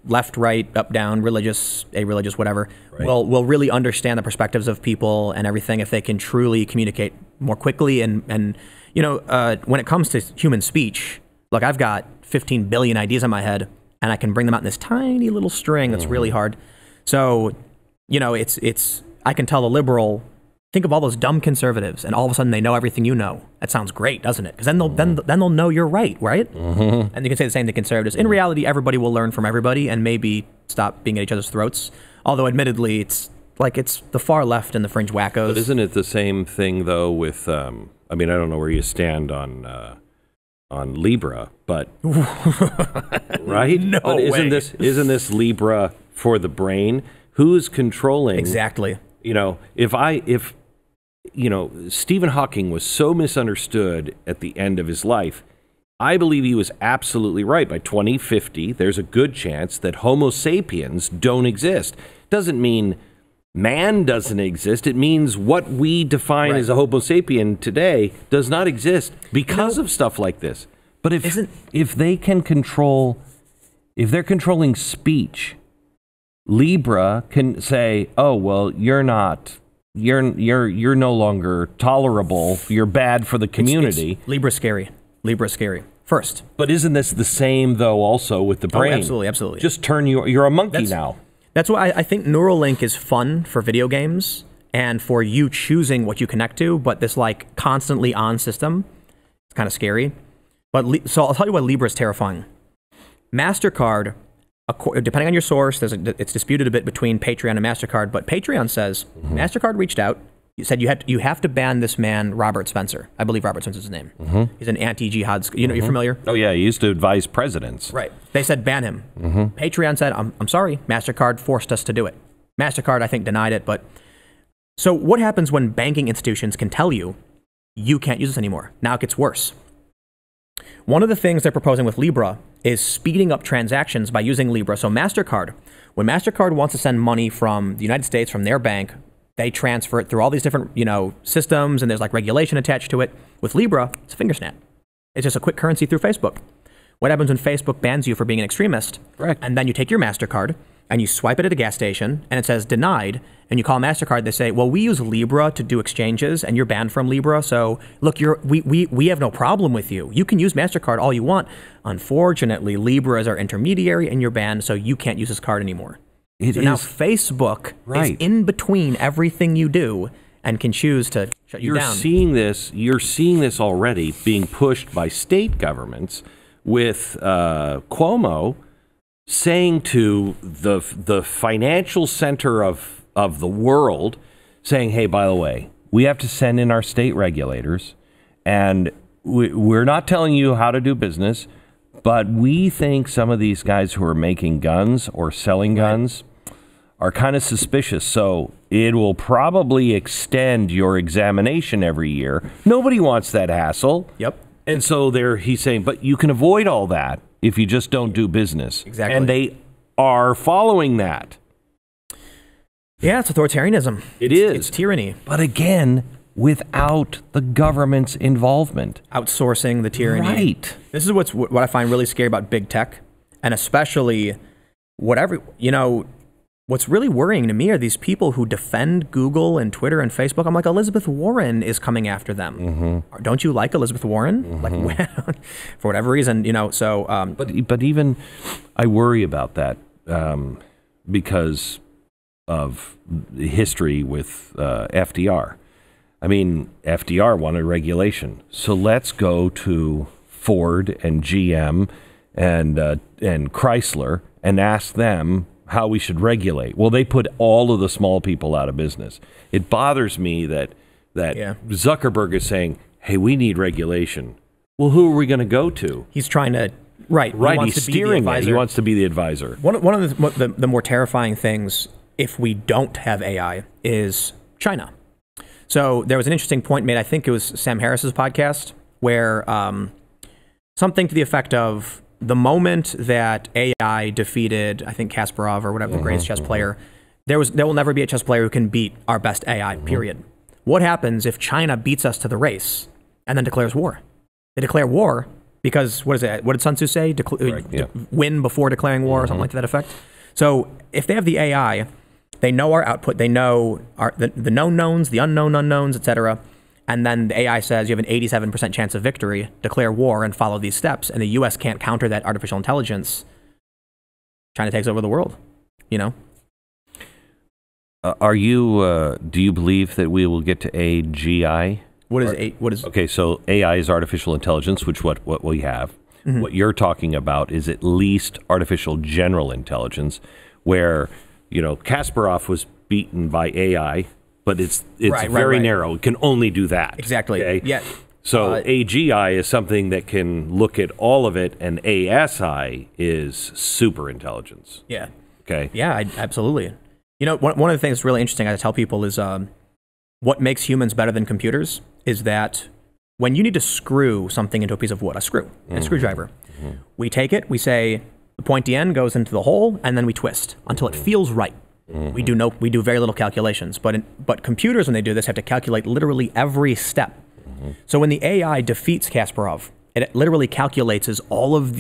left, right, up, down, religious, areligious, whatever, will really understand the perspectives of people and everything if they can truly communicate more quickly. And when it comes to human speech, look, I've got 15 billion ideas in my head, and I can bring them out in this tiny little string that's really hard. So, it's I can tell the liberal, think of all those dumb conservatives, and all of a sudden they know everything you know. That sounds great, doesn't it? Because then they'll know you're right? And you can say the same to conservatives. In reality, everybody will learn from everybody and maybe stop being at each other's throats. Although, admittedly, it's the far left and the fringe wackos. But isn't it the same thing though with? I don't know where you stand on Libra, but right? No but isn't way. Isn't this Libra for the brain? Who's controlling? Exactly. If Stephen Hawking was so misunderstood at the end of his life, I believe he was absolutely right. By 2050, there's a good chance that Homo sapiens don't exist. Doesn't mean man doesn't exist. It means what we define as a Homo sapien today does not exist because of stuff like this. But if they can control, if they're controlling speech, Libra can say, "Oh well, you're not. You're no longer tolerable. You're bad for the community." Libra's scary. Libra's scary. First. But isn't this the same though? Also with the brain. Oh, absolutely. Just turn you. You're a monkey now. That's why I think Neuralink is fun for video games and for you choosing what you connect to. But this constantly on system, it's kind of scary. But so I'll tell you why Libra is terrifying. MasterCard, depending on your source, it's disputed a bit between Patreon and MasterCard, but Patreon says MasterCard reached out, said you have to ban this man, Robert Spencer. I believe Robert Spencer's his name. He's an anti-jihad. You're familiar? Oh yeah, he used to advise presidents. Right. They said ban him. Patreon said, I'm sorry, MasterCard forced us to do it. MasterCard, I think, denied it. But so what happens when banking institutions can tell you can't use this anymore? Now it gets worse. One of the things they're proposing with Libra is speeding up transactions by using Libra. So MasterCard, when MasterCard wants to send money from the United States, from their bank, they transfer it through all these different, systems, and there's regulation attached to it. With Libra, it's a finger snap. It's just a quick currency through Facebook. What happens when Facebook bans you for being an extremist? Correct. And then you take your MasterCard and you swipe it at a gas station, and it says denied, and you call MasterCard, they say, well, we use Libra to do exchanges, and you're banned from Libra, so look, we have no problem with you. You can use MasterCard all you want. Unfortunately, Libra is our intermediary, and you're banned, so you can't use this card anymore. Now Facebook is in between everything you do and can choose to shut you down. You're seeing this already being pushed by state governments with Cuomo saying to the financial center of the world, saying, hey, by the way, we have to send in our state regulators, and we're not telling you how to do business, but we think some of these guys who are making guns or selling guns are kind of suspicious, so it will probably extend your examination every year. Nobody wants that hassle. Yep. And so he's saying, but you can avoid all that if you just don't do business. Exactly. And they are following that. Yeah, it's authoritarianism. It's tyranny. But again, without the government's involvement. Outsourcing the tyranny. Right. This is what I find really scary about big tech, and especially what's really worrying to me are these people who defend Google and Twitter and Facebook. I'm like, Elizabeth Warren is coming after them. Mm-hmm. Don't you like Elizabeth Warren? Mm-hmm. Like, for whatever reason, so. But even I worry about that because of history with FDR. I mean, FDR wanted regulation. So let's go to Ford and GM and Chrysler and ask them how we should regulate. Well, they put all of the small people out of business. It bothers me that Zuckerberg is saying, hey, we need regulation. Well, who are we going to go to? He's trying to, right. He's steering it. He wants to be the advisor. One of the more terrifying things, if we don't have AI, is China. So there was an interesting point made, I think it was Sam Harris's podcast, where something to the effect of, the moment that AI defeated, I think, Kasparov or whatever, the greatest chess player, there will never be a chess player who can beat our best AI, period. What happens if China beats us to the race and then declares war? They declare war because, what did Sun Tzu say? Win before declaring war or something like that effect. So if they have the AI, they know our output, they know the known knowns, the unknown unknowns, etc. And then the AI says you have an 87% chance of victory, declare war, and follow these steps. And the U.S. can't counter that artificial intelligence. China takes over the world, Are you, do you believe that we will get to AGI? What is? Okay, so AI is artificial intelligence, which what we have. Mm-hmm. What you're talking about is at least artificial general intelligence, where, Kasparov was beaten by AI, but it's very narrow. It can only do that. Exactly. Okay? Yeah. So AGI is something that can look at all of it, and ASI is super intelligence. Yeah. Okay. Yeah, absolutely. One of the things that's really interesting I tell people is what makes humans better than computers is that when you need to screw something into a piece of wood, a screwdriver, we take it, we say the pointy end goes into the hole, and then we twist until it feels right. We do very little calculations, but computers, when they do this, have to calculate literally every step. So when the AI defeats Kasparov, it literally calculates all of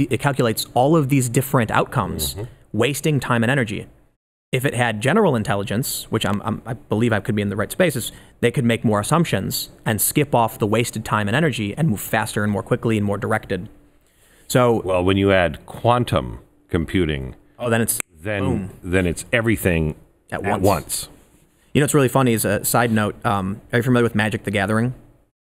these different outcomes, wasting time and energy. If it had general intelligence, which I believe I could be in the right spaces, they could make more assumptions and skip off the wasted time and energy and move faster and more quickly and more directed. So, well, when you add quantum computing, then it's everything at once. What's really funny is a side note. Are you familiar with Magic: The Gathering?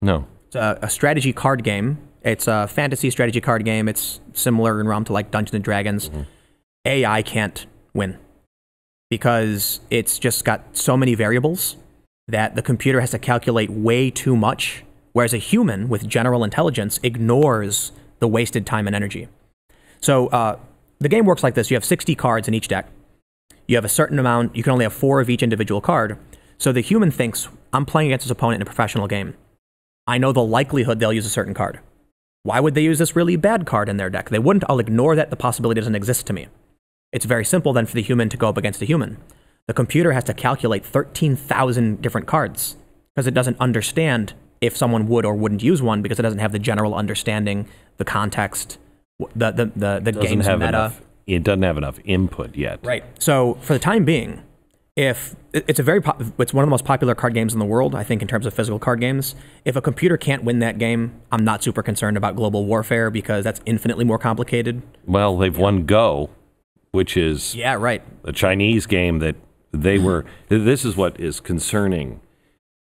No. It's a strategy card game. It's a fantasy strategy card game. It's similar in realm to like Dungeons and Dragons. AI can't win because it's just got so many variables that the computer has to calculate way too much, whereas a human with general intelligence ignores the wasted time and energy. So the game works like this. You have 60 cards in each deck. You have a certain amount. You can only have 4 of each individual card. So the human thinks, I'm playing against his opponent in a professional game. I know the likelihood they'll use a certain card. Why would they use this really bad card in their deck? They wouldn't. I'll ignore that. The possibility doesn't exist to me. It's very simple then for the human to go up against a human. The computer has to calculate 13,000 different cards because it doesn't understand if someone would or wouldn't use one because it doesn't have the general understanding, the context, the game's meta. input yet. Right. So for the time being, if it's it's one of the most popular card games in the world, I think, in terms of physical card games. If a computer can't win that game, I'm not super concerned about global warfare because that's infinitely more complicated. Well, they've won Go, which is right. a Chinese game that they were. This is what is concerning.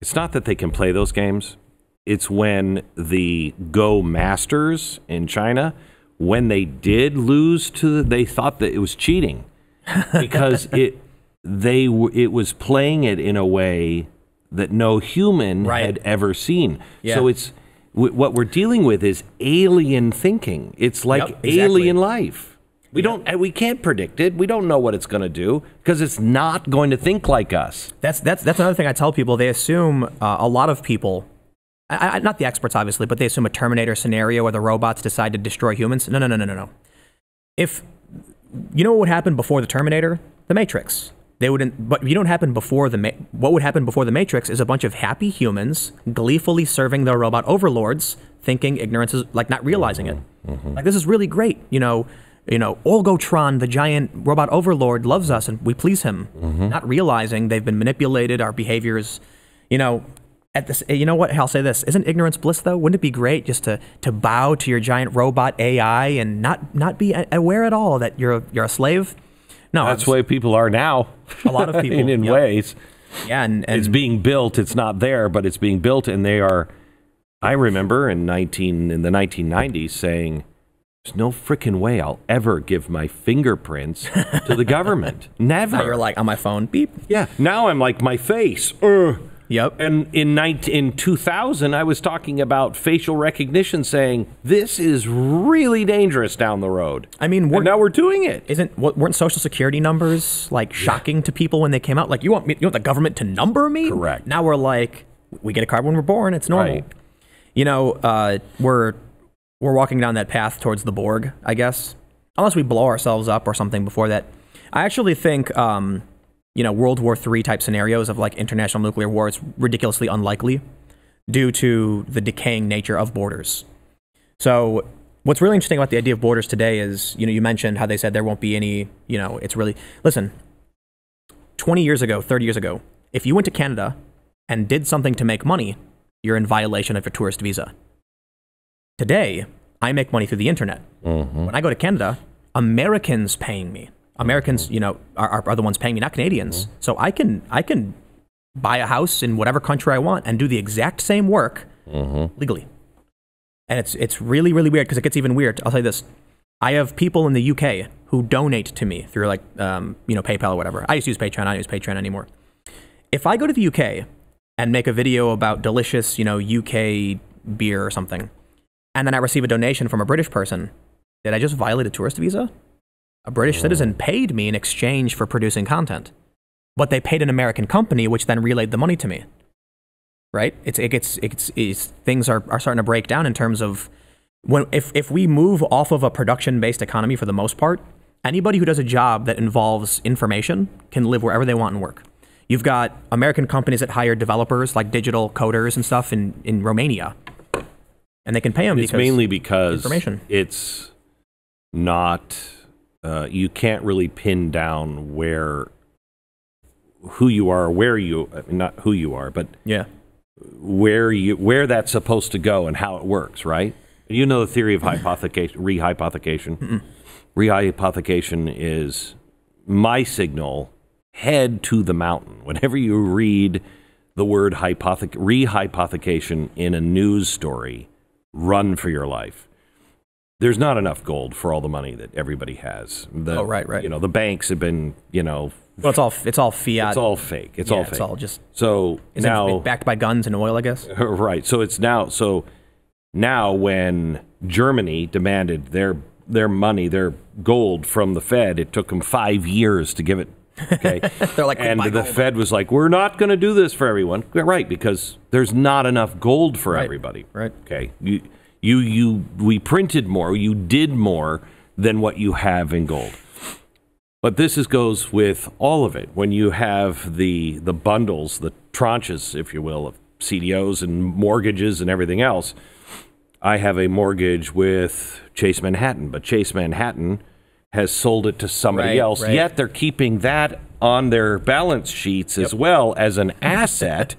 It's not that they can play those games. It's when the Go masters in China, when they did lose they thought that it was cheating because it was playing it in a way that no human had ever seen. Yeah. So it's what we're dealing with is alien thinking. It's like alien life. We can't predict it. We don't know what it's going to do because it's not going to think like us. That's another thing I tell people. They assume a lot of people, not the experts obviously, but they assume a Terminator scenario where the robots decide to destroy humans. No. If you know what would happen before the Terminator, the Matrix. But you don't happen before what would happen before the Matrix is a bunch of happy humans gleefully serving their robot overlords, thinking ignorance is like not realizing it. Like this is really great, Olgotron, the giant robot overlord, loves us and we please him, not realizing they've been manipulated. Our behaviors, at this, what? I'll say this: isn't ignorance bliss though? Wouldn't it be great just to bow to your giant robot AI and not be aware at all that you're a slave? No, that's the way people are now. A lot of people, in ways. Yeah, and it's being built. It's not there, but it's being built, and they are. I remember in the 1990s saying, "There's no freaking way I'll ever give my fingerprints to the government. Never." Now you're like on my phone, beep. Yeah. Now I'm like my face. Yep. And in 2000, I was talking about facial recognition, saying this is really dangerous down the road. I mean, now we're doing it. Weren't Social Security numbers like shocking to people when they came out? Like, you want the government to number me? Correct. Now we're like, we get a card when we're born. It's normal. Right. We're walking down that path towards the Borg, I guess, unless we blow ourselves up or something before that. I actually think. World War III type scenarios of like international nuclear war, it's ridiculously unlikely due to the decaying nature of borders. So what's really interesting about the idea of borders today is, you mentioned how they said there won't be any, it's really, listen, 20 years ago, 30 years ago, if you went to Canada and did something to make money, you're in violation of your tourist visa. Today, I make money through the internet. When I go to Canada, Americans paying me. Americans, are the ones paying me, not Canadians. So I can buy a house in whatever country I want and do the exact same work legally. And it's really, really weird because it gets even weird. I'll tell you this. I have people in the UK who donate to me through like, PayPal or whatever. I used to use Patreon. I don't use Patreon anymore. If I go to the UK and make a video about delicious, UK beer or something, and then I receive a donation from a British person, did I just violate a tourist visa? A British citizen paid me in exchange for producing content, but they paid an American company, which then relayed the money to me. Right? It's things are starting to break down in terms of if we move off of a production-based economy for the most part, anybody who does a job that involves information can live wherever they want and work. You've got American companies that hire developers like digital coders and stuff in Romania, and they can pay them because information. It's not. You can't really pin down who you are, not who you are, but where that's supposed to go and how it works, right? You know the theory of rehypothecation. Rehypothecation is my signal, head to the mountain. Whenever you read the word rehypothecation in a news story, run for your life. There's not enough gold for all the money that everybody has. Right. The banks have been, Well, it's all fiat. It's all fake. It's all fake. It's all just. So now backed by guns and oil, I guess. Right. So it's now. So now, when Germany demanded their money, their gold from the Fed, it took them 5 years to give it. Okay. They're like, and the Fed was like, "We're not going to do this for everyone." Right, because there's not enough gold for everybody. Right. Okay. We printed more, you did more than what you have in gold. But this goes with all of it. When you have the bundles, the tranches, if you will, of CDOs and mortgages and everything else. I have a mortgage with Chase Manhattan, but Chase Manhattan has sold it to somebody else. Right. Yet they're keeping that on their balance sheets as well as an asset.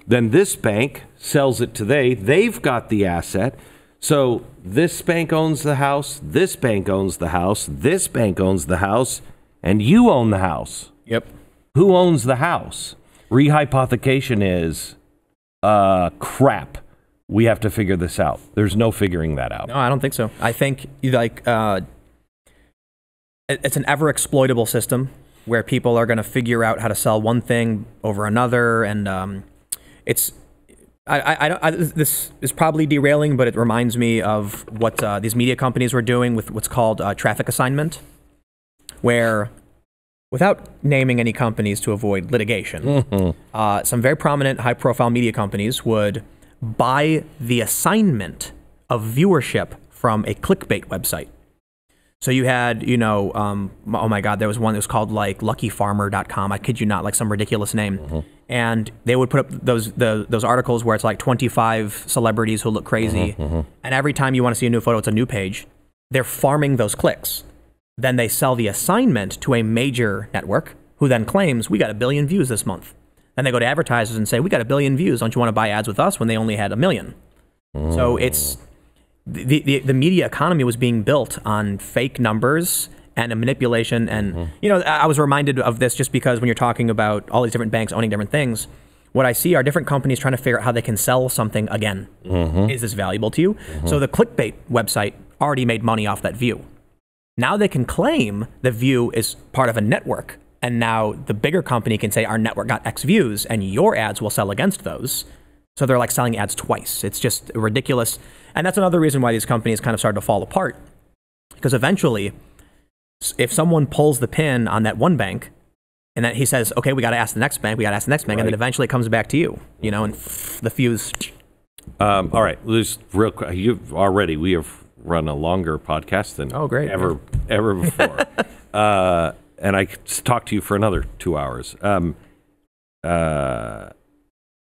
Then this bank sells it to they've got the asset. So this bank owns the house, this bank owns the house, this bank owns the house, and you own the house. Yep. Who owns the house? Rehypothecation is crap. We have to figure this out. There's no figuring that out. No, I don't think so. I think like it's an ever exploitable system where people are going to figure out how to sell one thing over another, and it's. This is probably derailing, but it reminds me of what these media companies were doing with what's called traffic assignment, where, without naming any companies to avoid litigation, some very prominent, high-profile media companies would buy the assignment of viewership from a clickbait website. So you had, oh my God, there was one that was called like luckyfarmer.com. I kid you not, like some ridiculous name. And they would put up those articles where it's like 25 celebrities who look crazy. And every time you want to see a new photo, it's a new page. They're farming those clicks. Then they sell the assignment to a major network who then claims, we got 1 billion views this month. Then they go to advertisers and say, we got 1 billion views. Don't you want to buy ads with us when they only had 1 million? So it's... The media economy was being built on fake numbers and a manipulation. And, I was reminded of this just because when you're talking about all these different banks owning different things, what I see are different companies trying to figure out how they can sell something again. Is this valuable to you? So the clickbait website already made money off that view. Now they can claim the view is part of a network. And now the bigger company can say our network got X views and your ads will sell against those. So they're like selling ads twice. It's just ridiculous. And that's another reason why these companies kind of started to fall apart. Because eventually, if someone pulls the pin on that one bank, and then he says, okay, we got to ask the next bank, and then eventually it comes back to you, and the fuse. All right, just real quick. We have run a longer podcast than ever before. And I could talk to you for another 2 hours.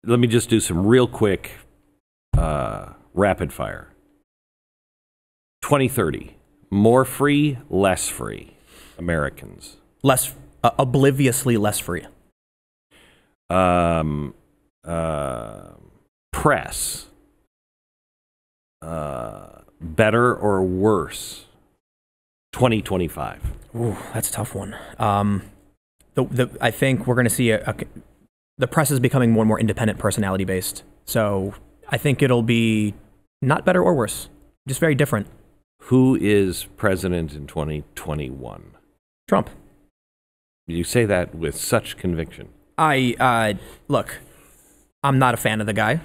Let me just do some real quick rapid fire. 2030, more free, less free Americans. Obliviously less free. Press. Better or worse? 2025. Ooh, that's a tough one. I think we're going to see the press is becoming more and more independent, personality based. So I think it'll be not better or worse, just very different. Who is president in 2021? Trump. You say that with such conviction. Look, I'm not a fan of the guy.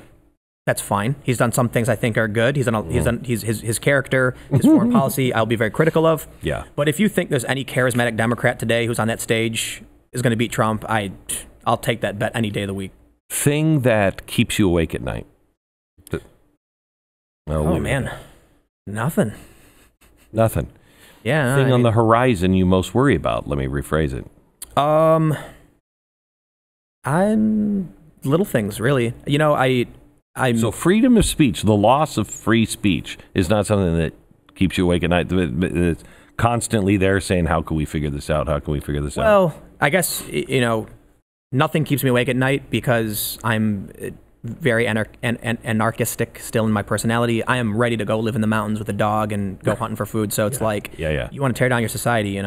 That's fine. He's done some things I think are good. He's done his character, his foreign policy, I'll be very critical of. Yeah. But if you think there's any charismatic Democrat today who's on that stage is going to beat Trump, I'll take that bet any day of the week. Thing that keeps you awake at night. Oh man, nothing. Yeah. Thing on the horizon you most worry about. Let me rephrase it. I'm little things really. So freedom of speech, the loss of free speech, is not something that keeps you awake at night. It's constantly there saying, "How can we figure this out? How can we figure this out?" Well, I guess nothing keeps me awake at night because I'm very anarchistic still in my personality. I am ready to go live in the mountains with a dog and go hunting for food. So it's you want to tear down your society,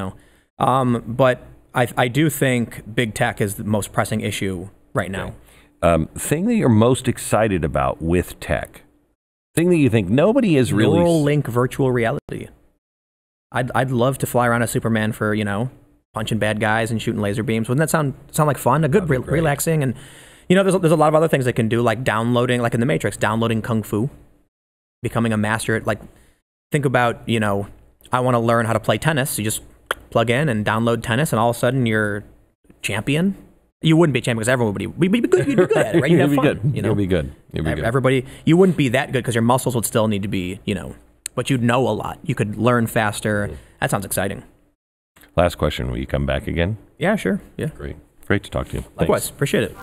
But I do think big tech is the most pressing issue right now. Thing that you're most excited about with tech? Thing that you think nobody is really... Neuralink virtual reality. I'd love to fly around as Superman for, punching bad guys and shooting laser beams. Wouldn't that sound like fun? A good, relaxing, and there's a lot of other things they can do, like downloading, like in the Matrix, downloading kung fu, becoming a master at, think about, I want to learn how to play tennis. You just plug in and download tennis, and all of a sudden you're champion. You wouldn't be a champion because everyone would be good. You'd be good at it, right? You'd have fun. You'll be good. Everybody, you wouldn't be that good because your muscles would still need to be, but you'd know a lot. You could learn faster. That sounds exciting. Last question. Will you come back again? Yeah, sure. Yeah. Great to talk to you. Likewise. Appreciate it.